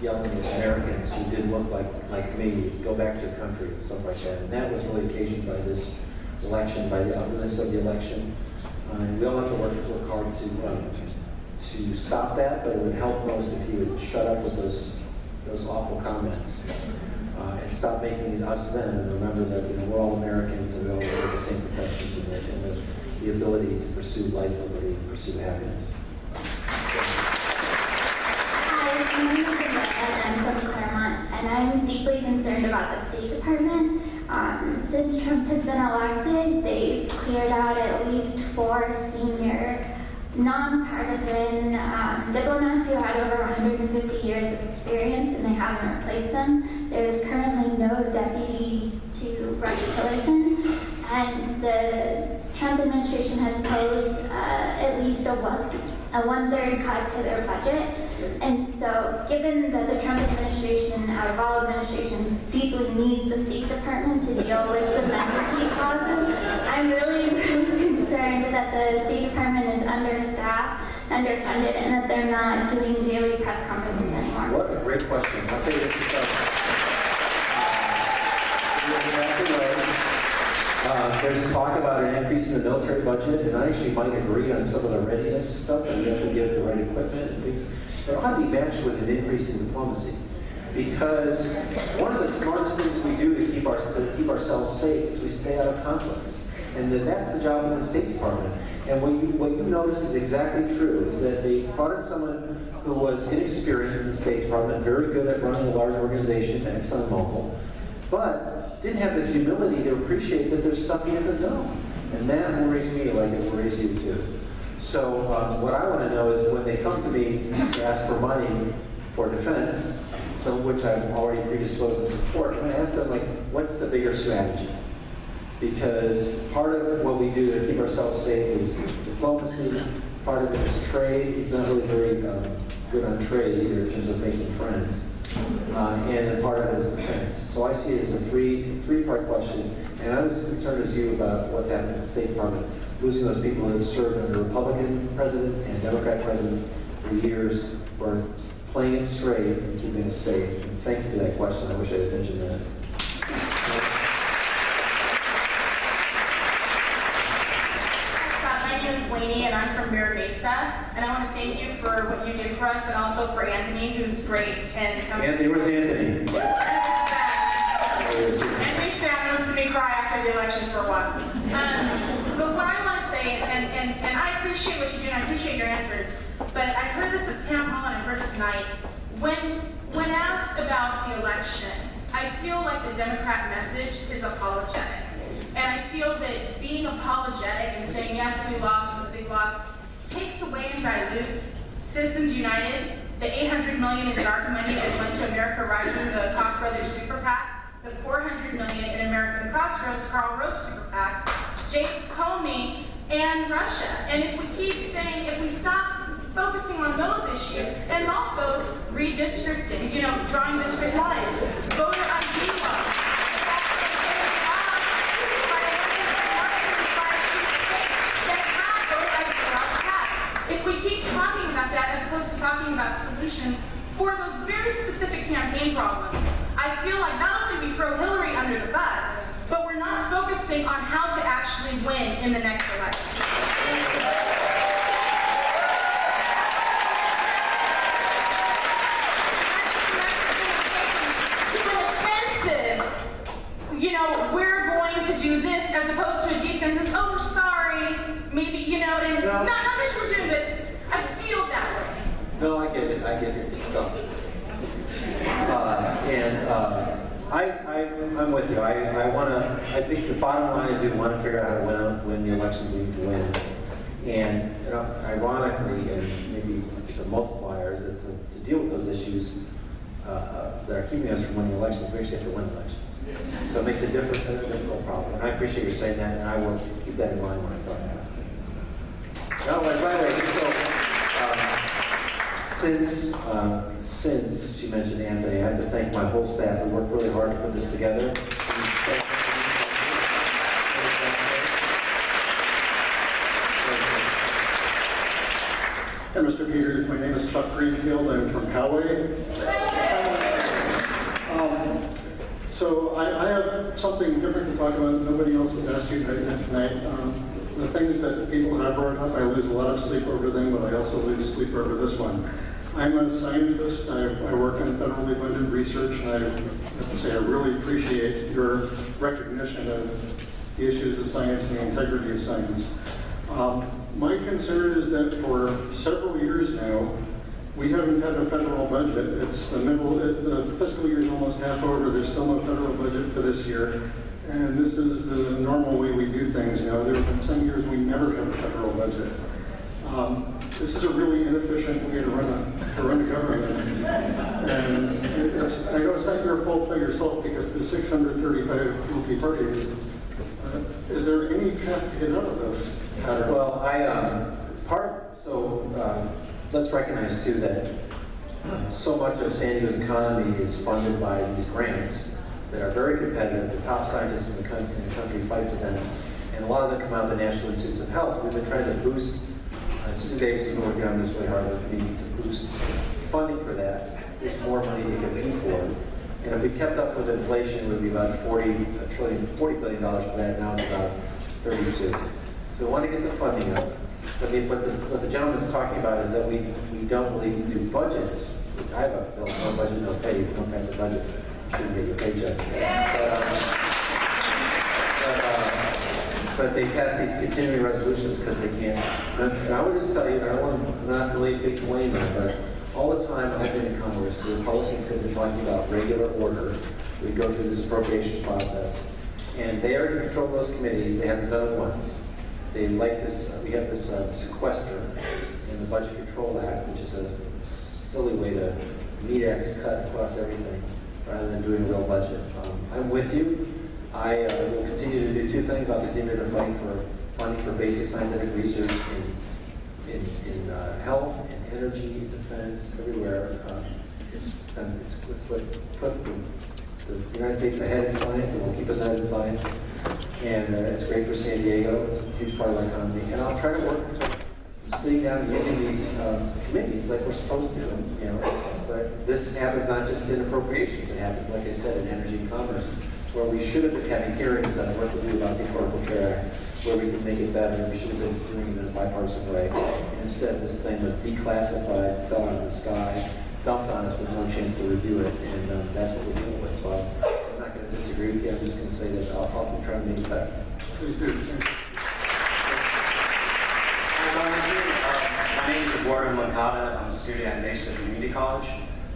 young Americans who didn't look like me go back to the country and stuff like that. And that was really occasioned by this election, by the ugliness of the election. And we all have to work hard to stop that, but it would help most if he would shut up with those those awful comments. And stop making it us them, and remember that we're all Americans and we all deserve the same protections and the ability to pursue life, liberty, and pursue happiness. Hi, my name is Amanda, and I'm from Claremont, and I'm deeply concerned about the State Department. Since Trump has been elected, they've cleared out at least 4 senior nonpartisan diplomats who had over 150 years of experience, and they haven't replaced them. There's currently no deputy to Rex Tillerson, and the Trump administration has posed at least a one-third cut to their budget. And so, given that the Trump administration, out of all administrations, deeply needs the State Department to deal with domestic clauses, I'm really concerned that the State Department is understaffed, underfunded, and that they're not doing daily press conferences anymore. What a great question. I'll tell you this is there's talk about an increase in the military budget, and I actually might agree on some of the readiness stuff, that we have to give the right equipment and things. But it ought to be matched with an increase in diplomacy. Because one of the smartest things we do to keep ourselves safe is we stay out of conflicts. And that's the job of the State Department. And what you notice is exactly true, is that they brought in someone who was inexperienced in the State Department, very good at running a large organization, ExxonMobil, but didn't have the humility to appreciate that there's stuff he doesn't know. And that worries me like it worries you too. So what I want to know is when they come to me to ask for money for defense, some of which I'm already predisposed to support, I'm going to ask them, like, what's the bigger strategy? Because part of what we do to keep ourselves safe is diplomacy, part of it is trade. He's not really very good on trade either in terms of making friends. And then part of it is defense. So I see it as a three-part question. And I was concerned as you about what's happening in the State Department, losing those people who have served under Republican presidents and Democrat presidents for years, for playing it straight and keeping us safe. And thank you for that question. I wish I had mentioned that. And I'm from Mira Mesa, and I want to thank you for what you did for us, and also for Anthony, who's great. Anthony, where's Anthony? Anthony sat and listened to me cry after the election for a while. But what I want to say, and I appreciate what you do, and I appreciate your answers, but I heard this at town hall and I heard it tonight. When asked about the election, I feel like the Democrat message is apologetic. And I feel that being apologetic and saying, yes, we lost, was a big loss, takes away and dilutes Citizens United, the $800 million in dark money that went to America Rising, the Koch brothers super PAC, the $400 million in American Crossroads, Karl Rove's super PAC, James Comey, and Russia. And if we keep saying, if we stop focusing on those issues, and also redistricting, drawing district lines, voter ID laws, if we keep talking about that as opposed to talking about solutions for those very specific campaign problems, I feel like not only we throw Hillary under the bus, but we're not focusing on how to actually win in the next election. To an offensive, we're going to do this as opposed to a defensive, oh, we're sorry, maybe, and not that we're doing it, I feel that way. No, I get it. I'm with you. I think the bottom line is we want to figure out how to win the elections we need to win. And ironically, and maybe it's a multiplier, is that to deal with those issues that are keeping us from winning elections, we actually have to win elections. So it makes a difficult problem. And I appreciate you saying that, and I will keep that in mind when I talk about it. No, by the way, since she mentioned Anthony, I have to thank my whole staff who worked really hard to put this together. Hey, Mr. Peters, my name is Chuck Greenfield. I'm from Poway. So I have something different to talk about that nobody else has asked you tonight. The things that people have brought up, I lose a lot of sleep over them, but I also lose sleep over this one. I'm a scientist. I work in federally funded research, and I have to say I really appreciate your recognition of the issues of science and the integrity of science. My concern is that for several years now, we haven't had a federal budget. It's the fiscal year is almost half over. There's still no federal budget for this year. And this is the normal way we do things now. There have been some years we never have a federal budget. This is a really inefficient way to run a government. And I know it's not your fault by yourself because there's 635 guilty parties. Is there any path to get out of this pattern? Well, let's recognize too that so much of San Diego's economy is funded by these grants that are very competitive. The top scientists in the country fight for them, and a lot of them come out of the National Institutes of Health. We've been trying to boost, Susan Davis has been working on this really hard with me to boost funding for that. There's more money to compete for. And if we kept up with inflation, it would be about $40 billion for that. Now it's about 32. So we want to get the funding up. But what the gentleman's talking about is that we don't really do budgets. I have a bill, no budget, no pay. You don't pass a budget, you shouldn't get your paycheck. But they pass these continuing resolutions because they can't. And I would just tell you, I'm not really a big blamer, but all the time I've been in Congress, the Republicans have been talking about regular order. We go through this appropriation process. And they are in control of those committees. They haven't done it once. They like this, we have this sequester in the Budget Control Act, which is a silly way to meat-axe cut across everything rather than doing a real budget. I'm with you. I will continue to do two things. I'll continue to fight for funding for basic scientific research in health, in energy, defense, everywhere. It's what put the United States ahead in science, and will keep us ahead in science. And it's great for San Diego. It's a huge part of our economy. And I'll try to work sitting down and using these committees like we're supposed to. You know, but this happens not just in appropriations. It happens, like I said, in energy and commerce, where we should have been having hearings on what to do about the Affordable Care Act, where we can make it better. We should have been doing it in a bipartisan way. And instead, this thing was declassified, fell out of the sky, dumped on us with no chance to review it, and that's what we're dealing with. So I'm not going to disagree with you. I'm just going to say that I'll be trying to make it better. Please do. My name is Eduardo Moncada. I'm a student at Mesa Community College.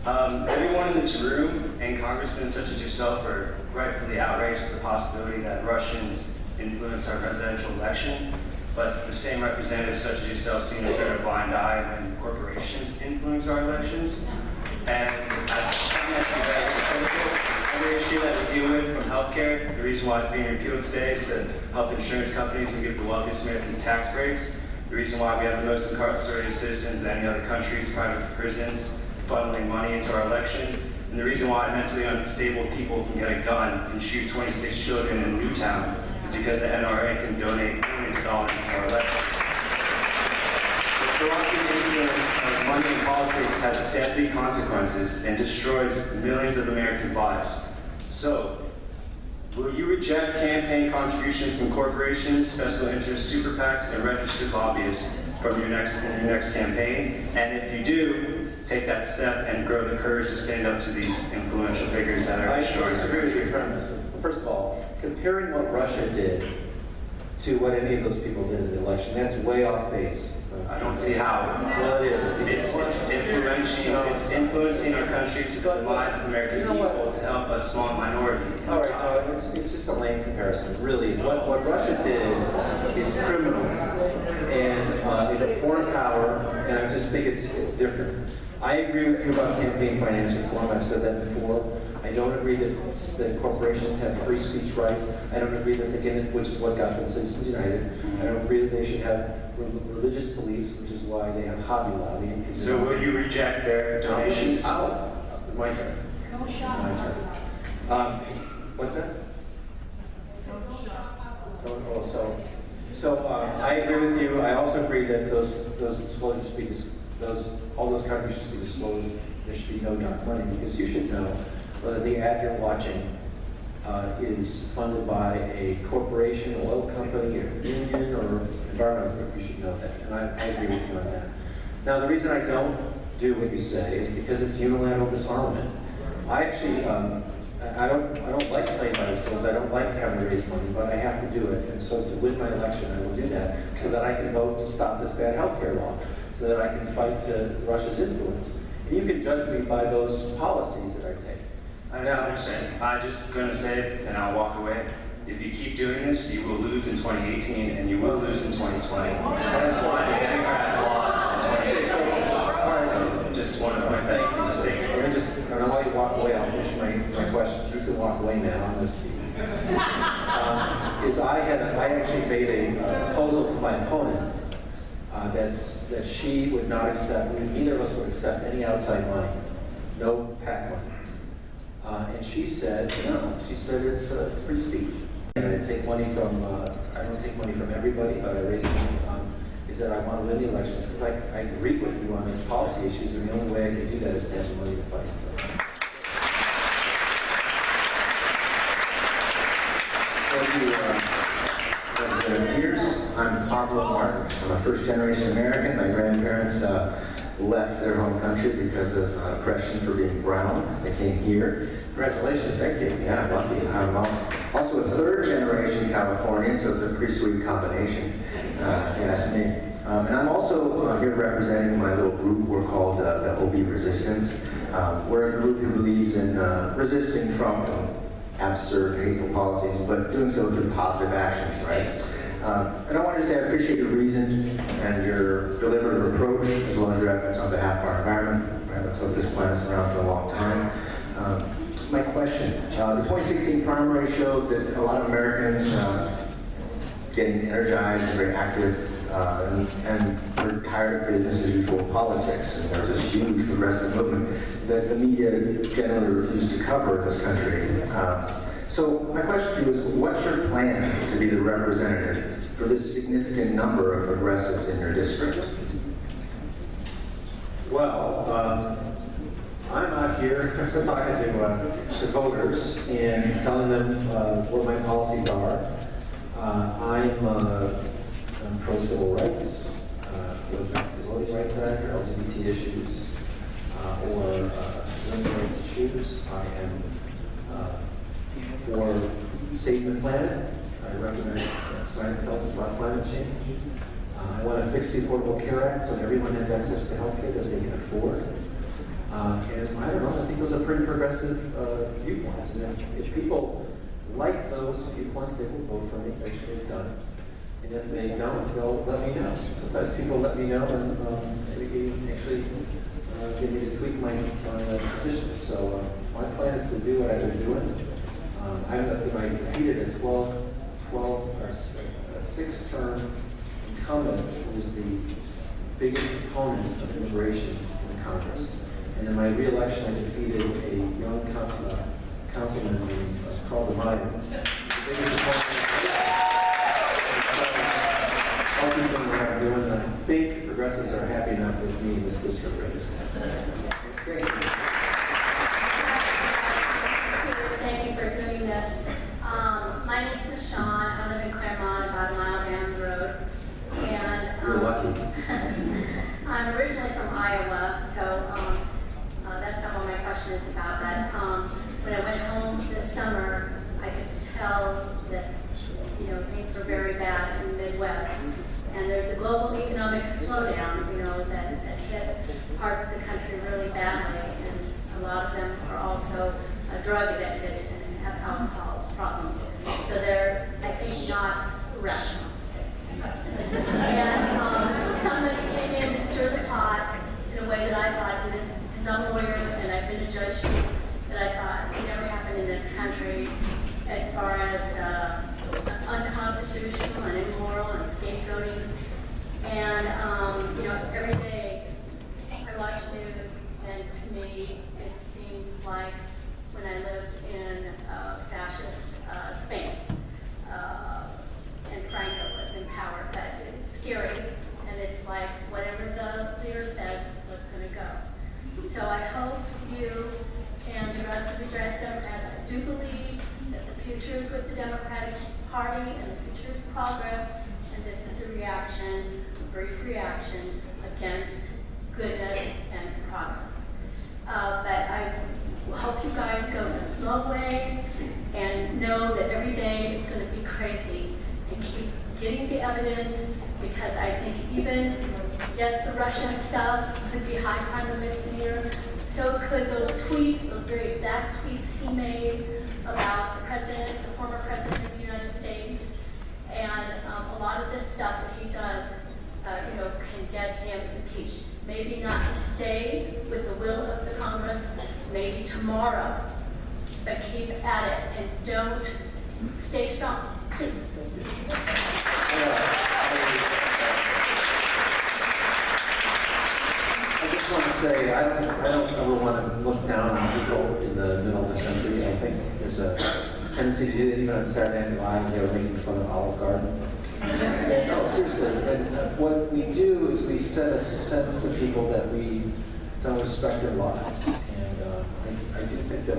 Everyone in this room and congressmen such as yourself are rightfully outraged at the possibility that Russians influence our presidential election, but the same representatives such as yourself seem to turn a blind eye when corporations influence our elections. And I find that every issue that we deal with, from healthcare, the reason why it's being repealed today is to help insurance companies and give the wealthiest Americans tax breaks. The reason why we have the most incarcerated citizens in any other countries, private prisons, funneling money into our elections. And the reason why mentally unstable people can get a gun and shoot 26 children in Newtown is because the NRA can donate millions of dollars to our elections. The corruption influence of money in politics has deadly consequences and destroys millions of Americans' lives. So, will you reject campaign contributions from corporations, special interests, super PACs, and registered lobbyists from your next campaign? And if you do, take that step and grow the courage to stand up to these influential figures that are destroying our country. First of all, comparing what Russia did to what any of those people did in the election, that's way off base. I don't see how. Well, it is. It's influencing our country to the demise of American people to help a small minority. All right, it's just a lame comparison, really. What Russia did is criminal, and it's a foreign power, and I just think it's different. I agree with you about campaign finance reform. I've said that before. I don't agree that corporations have free speech rights. I don't agree that they can, which is what got them Citizens United. I don't agree that they should have religious beliefs, which is why they have Hobby Lobby. So will you reject their donations? My turn. No shot. My turn. What's that? So I agree with you. I also agree that those disclosures all those countries should be disclosed. There should be no dark money, because you should know whether the ad you're watching is funded by a corporation, oil company, or union, or environmental group. You should know that, and I agree with you on that. Now, the reason I don't do what you say is because it's unilateral disarmament. I actually, I don't like playing by those rules. I don't like having to raise money, but I have to do it. And so to win my election, I will do that so that I can vote to stop this bad healthcare law, so that I can fight Russia's influence. And you can judge me by those policies that I take. I understand. I'm just going to say it, and I'll walk away. If you keep doing this, you will lose in 2018, and you will lose in 2020. That's why the Democrats lost in 2016. So just want to point that out. Let me just, I don't know why you walk away. I'll finish my question. You can walk away now. I'm going to speak. I actually made a proposal to my opponent that she would not accept, neither of us would accept any outside money, no PAC money. And she said, no, she said it's free speech. And I take money from, I don't take money from everybody, but I raise money is that I want to win the elections because I agree with you on these policy issues, and the only way I can do that is to have the money to fight. So. I'm Pablo Martin. I'm a first-generation American. My grandparents left their home country because of oppression for being brown. They came here. Congratulations. Thank you. Yeah, I'm lucky. I'm also a third-generation Californian, so it's a pretty sweet combination, if you ask me. And I'm also here representing my little group. We're called the OB Resistance. We're a group who believes in resisting Trump's absurd, hateful policies, but doing so through positive actions, right? And I wanted to say I appreciate your reason and your deliberative approach, as well as your efforts on behalf of our environment. So this plan has been around for a long time. My question, the 2016 primary showed that a lot of Americans getting energized and very active, and we're tired of business as usual politics. And there's this huge progressive movement that the media generally refuse to cover in this country. So my question to you is, what's your plan to be the representative for this significant number of progressives in your district? Well, I'm out here talking to voters and telling them what my policies are. I'm pro-civil rights, whether that's the Voting Rights Act or LGBT issues, or women's rights issues. I am for saving the planet. I recognize that science tells us about climate change. I want to fix the Affordable Care Act so that everyone has access to health care that they can afford. And I don't know, I think those are pretty progressive viewpoints. And if people like those viewpoints, they will vote for me. They should have done. And if they don't, they'll let me know. Sometimes people let me know and they actually get me to tweak my position. So my plan is to do what I've been doing. I defeated a 6-term incumbent who was the biggest opponent of immigration in Congress. And in my re-election, I defeated a young councilman named Carbajal. The biggest opponent. What I'm doing, I think progressives are happy enough with me in this district right now. Thank you. Thank you for doing this. My name is Michonne. I live in Claremont, about a mile down the road. And you're lucky. I'm originally from Iowa, so that's not what my question is about. But when I went home this summer, I could tell that things were very bad in the Midwest. And there's a global economic slowdown, that hit parts of the country really badly, and a lot of them are also drug addicted and have alcohol problems. So they're, I think, not rational. And somebody came in to stir the pot in a way that I thought, because I'm a lawyer and I've been a judge too, that I thought would never happen in this country, as far as unconstitutional and immoral and scapegoating. And every day I watch news, and to me it seems like when I lived in fascist Spain, and Franco was in power. But it's scary, and it's like whatever the leader says is what's going to go. So I hope you and the rest of the Democrats, I do believe that the future is with the Democratic Party and the future is progress, and this is a reaction, a brief reaction against goodness and progress. But I hope you guys go the slow way and know that every day it's going to be crazy, and keep getting the evidence, because I think even, yes, the Russia stuff could be high crime or misdemeanor, so could those tweets, those very exact tweets he made about the president, the former president of the United States, and a lot of this stuff that he does, can get him impeached. Maybe not today with the will of the Congress, maybe tomorrow, but keep at it and don't stay strong, please. I just want to say, I don't ever want to look down on people in the middle of the country. I think there's a tendency to do that. Even on Saturday Night Live, they were making fun of Olive Garden. No, seriously. And what we do is we set a sense to people that we don't respect their lives. And I do think that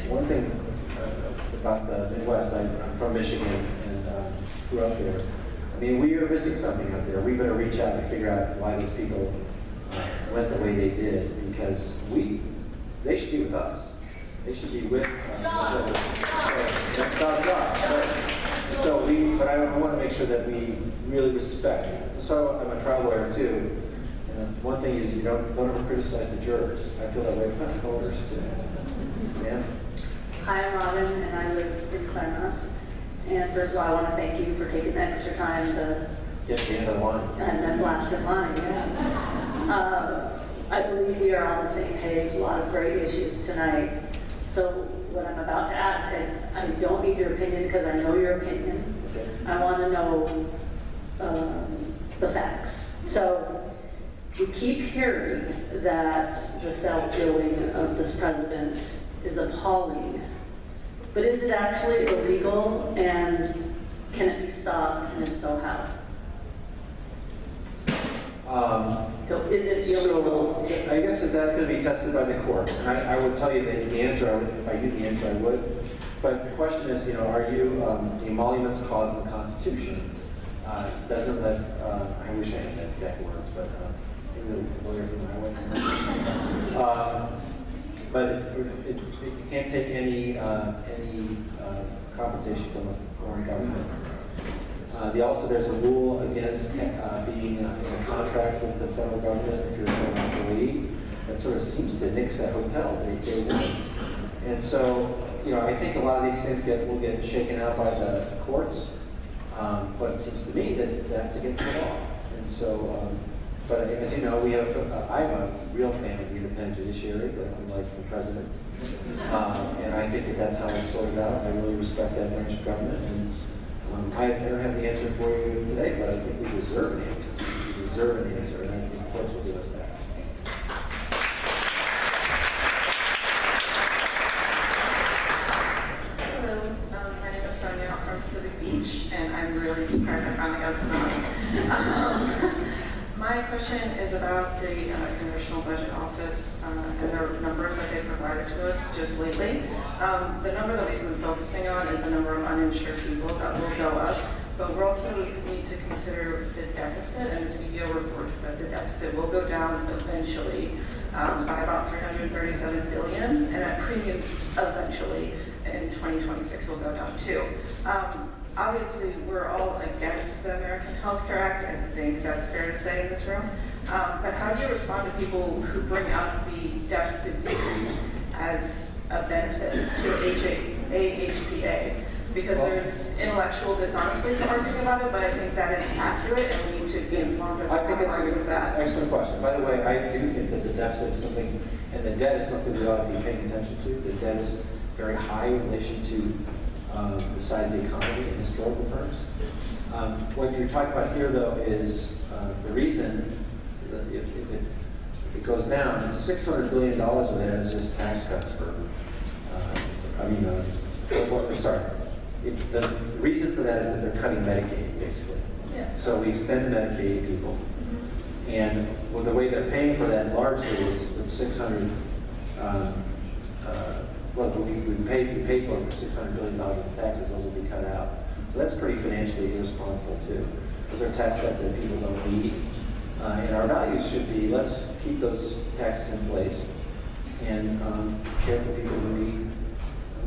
one thing about the Midwest, I'm from Michigan and grew up there. I mean, we are missing something up there. We better reach out and figure out why those people went the way they did, because they should be with us. They should be with that's our job. But I want to make sure that we really respect. So I'm a trial lawyer too. And one thing is you don't ever criticize the jurors. I feel that way about the voters too. Yeah. Hi, I'm Robin, and I live in Claremont. And first of all, I want to thank you for taking the extra time to get to the end of the line. And then last in line, yeah. I believe we are on the same page. A lot of great issues tonight. So what I'm about to ask, I don't need your opinion because I know your opinion. Okay. I want to know the facts. So we keep hearing that the self-killing of this president is appalling. But is it actually illegal, and can it be stopped, and if so, how? So is it illegal? So I guess that's going to be tested by the courts. And I would tell you the answer. If I knew the answer, I would. But the question is, are you the emoluments clause in the Constitution doesn't let. I wish I had the exact words, but maybe the lawyer from my way. But you can't take any compensation from a foreign government. There's a rule against being in a contract with the federal government if you're a federal employee. That sort of seems to nix that hotel. They win. And so, I think a lot of these things will get shaken out by the courts. But it seems to me that that's against the law. And so, but as you know, I'm a real fan of the independent judiciary, but unlike the president. And I think that's how it's sorted out. I really respect that branch of government. And I don't have the answer for you today, but I think we deserve an answer. We deserve an answer, and I think the courts will give us that. Hello, my name is Sonia. I'm from Pacific Beach, and I'm really surprised I finally got this on. My question is about the Congressional Budget Office and the numbers that they provided to us just lately. The number that we've been focusing on is the number of uninsured people that will go up, but we also need to consider the deficit, and the CBO reports that the deficit will go down eventually by about $337 billion, and that premiums eventually in 2026 will go down too. Obviously, we're all against the American Health Care Act. I think that's fair to say in this room. But how do you respond to people who bring up the deficit decrease as a benefit to AHCA? Because there's intellectual dishonesty arguing about it, but I think that is accurate, and we need to be informed as to how to argue with that. Excellent question. By the way, I do think that the deficit is something, and the debt is something we ought to be paying attention to. The debt is very high in relation to the size of the economy in historical terms. What you're talking about here, though, is the reason that if it goes down, $600 billion of that is just tax cuts for, the reason for that is that they're cutting Medicaid, basically. Yeah. So we extend Medicaid to people. And the way they're paying for that largely is with 600, we pay for the $600 billion in taxes, those will be cut out. So that's pretty financially irresponsible too. Those are tax cuts that people don't need. And our values should be, let's keep those taxes in place and care for people who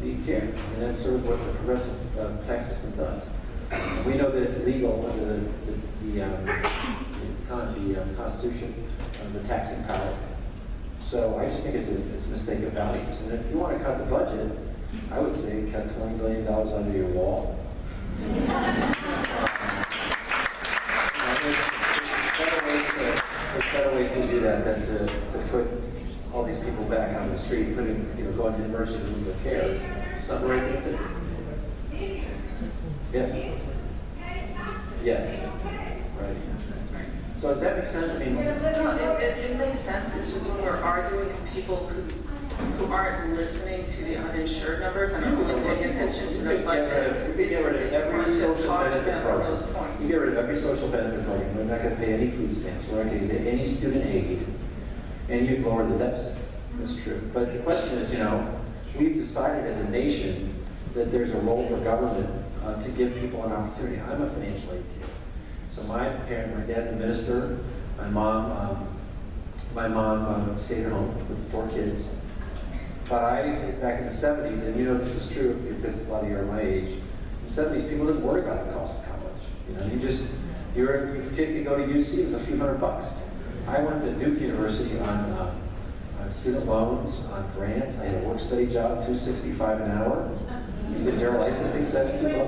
need care. And that's sort of what the progressive tax system does. We know that it's legal under the Constitution, the taxing power. So I just think it's a mistake of values. And if you want to cut the budget, I would say cut $20 billion under your wall. There's better ways to do that than to put all these people back on the street, going to university to for care. It's not the right thing to do. Yes. Yes. Right. So does that make sense? I mean, It makes sense. It's just when we're arguing with people who aren't listening to the uninsured numbers and aren't really paying attention to the budget. We get rid of every social benefit program. You get rid of every social benefit program. We're not going to pay any food stamps. We're not going to get any student aid. And you lower the deficit. That's true. But the question is, we've decided as a nation that there's a role for government to give people an opportunity. I'm a financial aid kid. So my dad's a minister. My mom stayed at home with 4 kids. But back in the 70s, and this is true because a lot of you are my age, in the 70s, people didn't worry about the cost of college. Your kid could go to UC, it was a few $100. I went to Duke University on student loans, on grants. I had a work-study job, $265 an hour. Even Daryl Lyson thinks that's too low.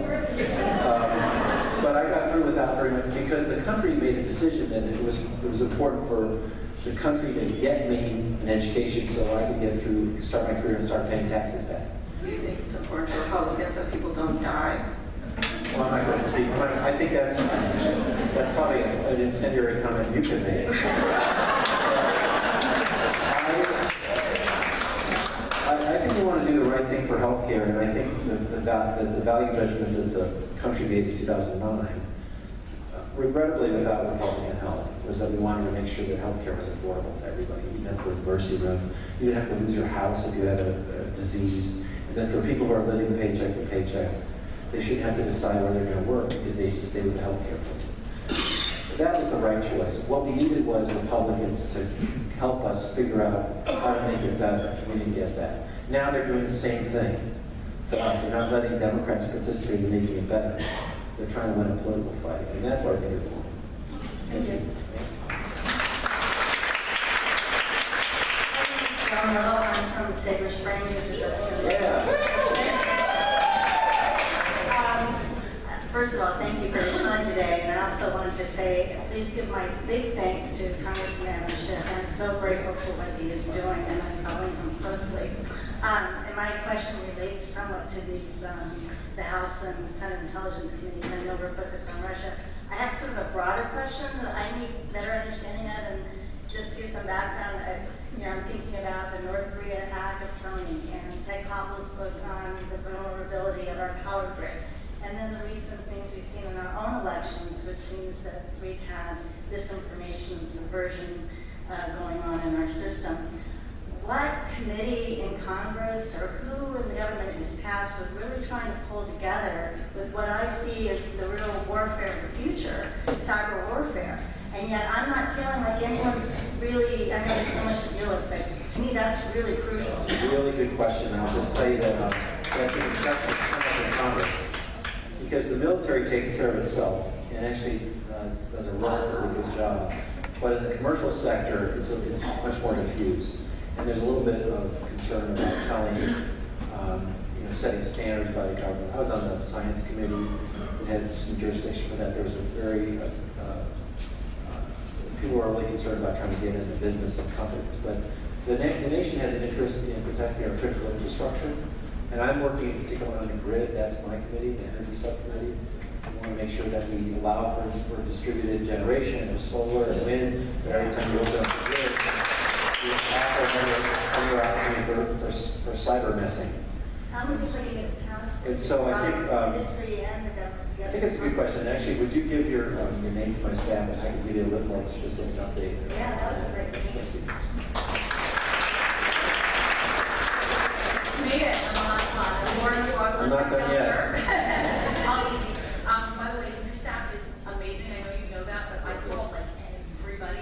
But I got through without very much, because the country made a decision that it was important for the country to get me an education so I could get through, start my career and start paying taxes back. Do you think it's important to Republicans that people don't die? Well, I'm not going to speak. I think that's probably an incendiary comment you can make. I think we want to do the right thing for healthcare, and I think the value judgment that the country made in 2009, regrettably without Republican help, was that we wanted to make sure that healthcare was affordable to everybody. You didn't have to go to the emergency room. You didn't have to lose your house if you had a disease. And then for people who are living paycheck to paycheck, they shouldn't have to decide where they're going to work because they just stay with the healthcare program. That was the right choice. What we needed was Republicans to help us figure out how to make it better. We didn't get that. Now they're doing the same thing to us. They're not letting Democrats participate in making it better. They're trying to win a political fight. And that's what I think it's for. Thank you. I'm from Sabre Springs, which is a city. First of all, thank you for your time today, and I also wanted to say, please give my big thanks to Congressman Adam Schiff. I'm so grateful for what he is doing, and I'm following him closely. And my question relates somewhat to these, the House and Senate Intelligence Committees. I know we're focused on Russia. I have sort of a broader question that I need better understanding of, and just to give some background. I'm thinking about the North Korea hack of Sony, and Ted Koppel spoke on the vulnerability of our power grid. And then the recent things we've seen in our own elections, which seems that we've had disinformation and subversion going on in our system. What committee in Congress or who in the government is tasked with really trying to pull together with what I see as the real warfare of the future, cyber warfare? And yet I'm not feeling like anyone's really, I know there's so much to deal with, but to me that's really crucial. It's a really good question. I'll just tell you that that's a discussion that's come up in Congress. Because the military takes care of itself and actually does a relatively good job. But in the commercial sector, it's much more diffused. And there's a little bit of concern about telling, setting standards by the government. I was on the science committee that had some jurisdiction for that. There was a very, people were really concerned about trying to get into the business of companies. But the nation has an interest in protecting our critical infrastructure. And I'm working in particular on the grid. That's my committee, the energy subcommittee. We want to make sure that we allow for distributed generation of solar and wind. But every time you open up the grid, you have another opportunity for cyber messing. How is it going to get passed? And so I think industry and the government together? I think it's a good question. Actually, would you give your name to my staff, and I can give you a little more specific update? Yeah, that would be great. Thank you. Made it. I'm not done yet. All easy. By the way, your staff is amazing. I know you know that, but I call like everybody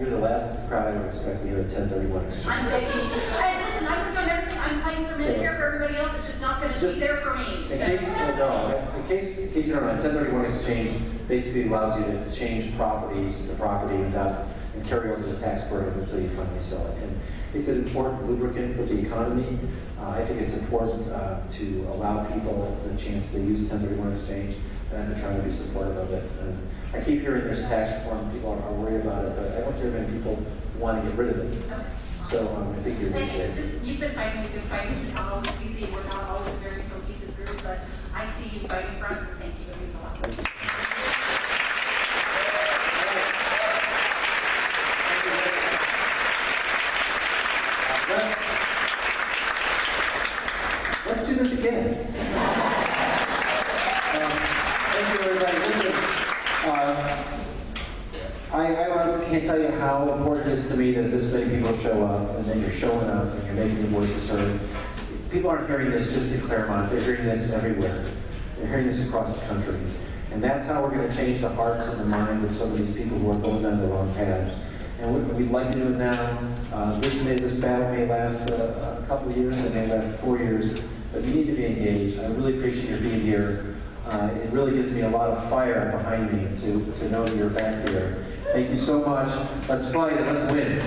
you're the last crowd I would expect to hear at 1031 exchange. I'm begging you. Hey, listen, I'm doing everything. I'm fighting for Medicare for everybody else. It's just not going to be there for me. In case you don't know, 1031 exchange basically allows you to change the property without and carry over the tax burden until you finally sell it. And it's an important lubricant for the economy. I think it's important to allow people the chance to use 1031 exchange and to try to be supportive of it. And I keep hearing there's tax reform, people are worried about it, but I don't hear many people want to get rid of it. So I think you're in good shape. You've been fighting, It's not always easy. We're not always very cohesive group, but I see you fighting for us, and thank you. It means a lot. Thank you. Let's do this again. Thank you, everybody. Listen, I can't tell you how important it is to me that this many people show up, and that you're showing up, and you're making your voices heard. People aren't hearing this just in Claremont, they're hearing this everywhere. They're hearing this across the country. And that's how we're going to change the hearts and the minds of some of these people who are going down the wrong path. And we'd like to do it now. This battle may last a couple of years, it may last 4 years, but you need to be engaged. I really appreciate your being here. It really gives me a lot of fire behind me to know that you're back here. Thank you so much. Let's fight and let's win.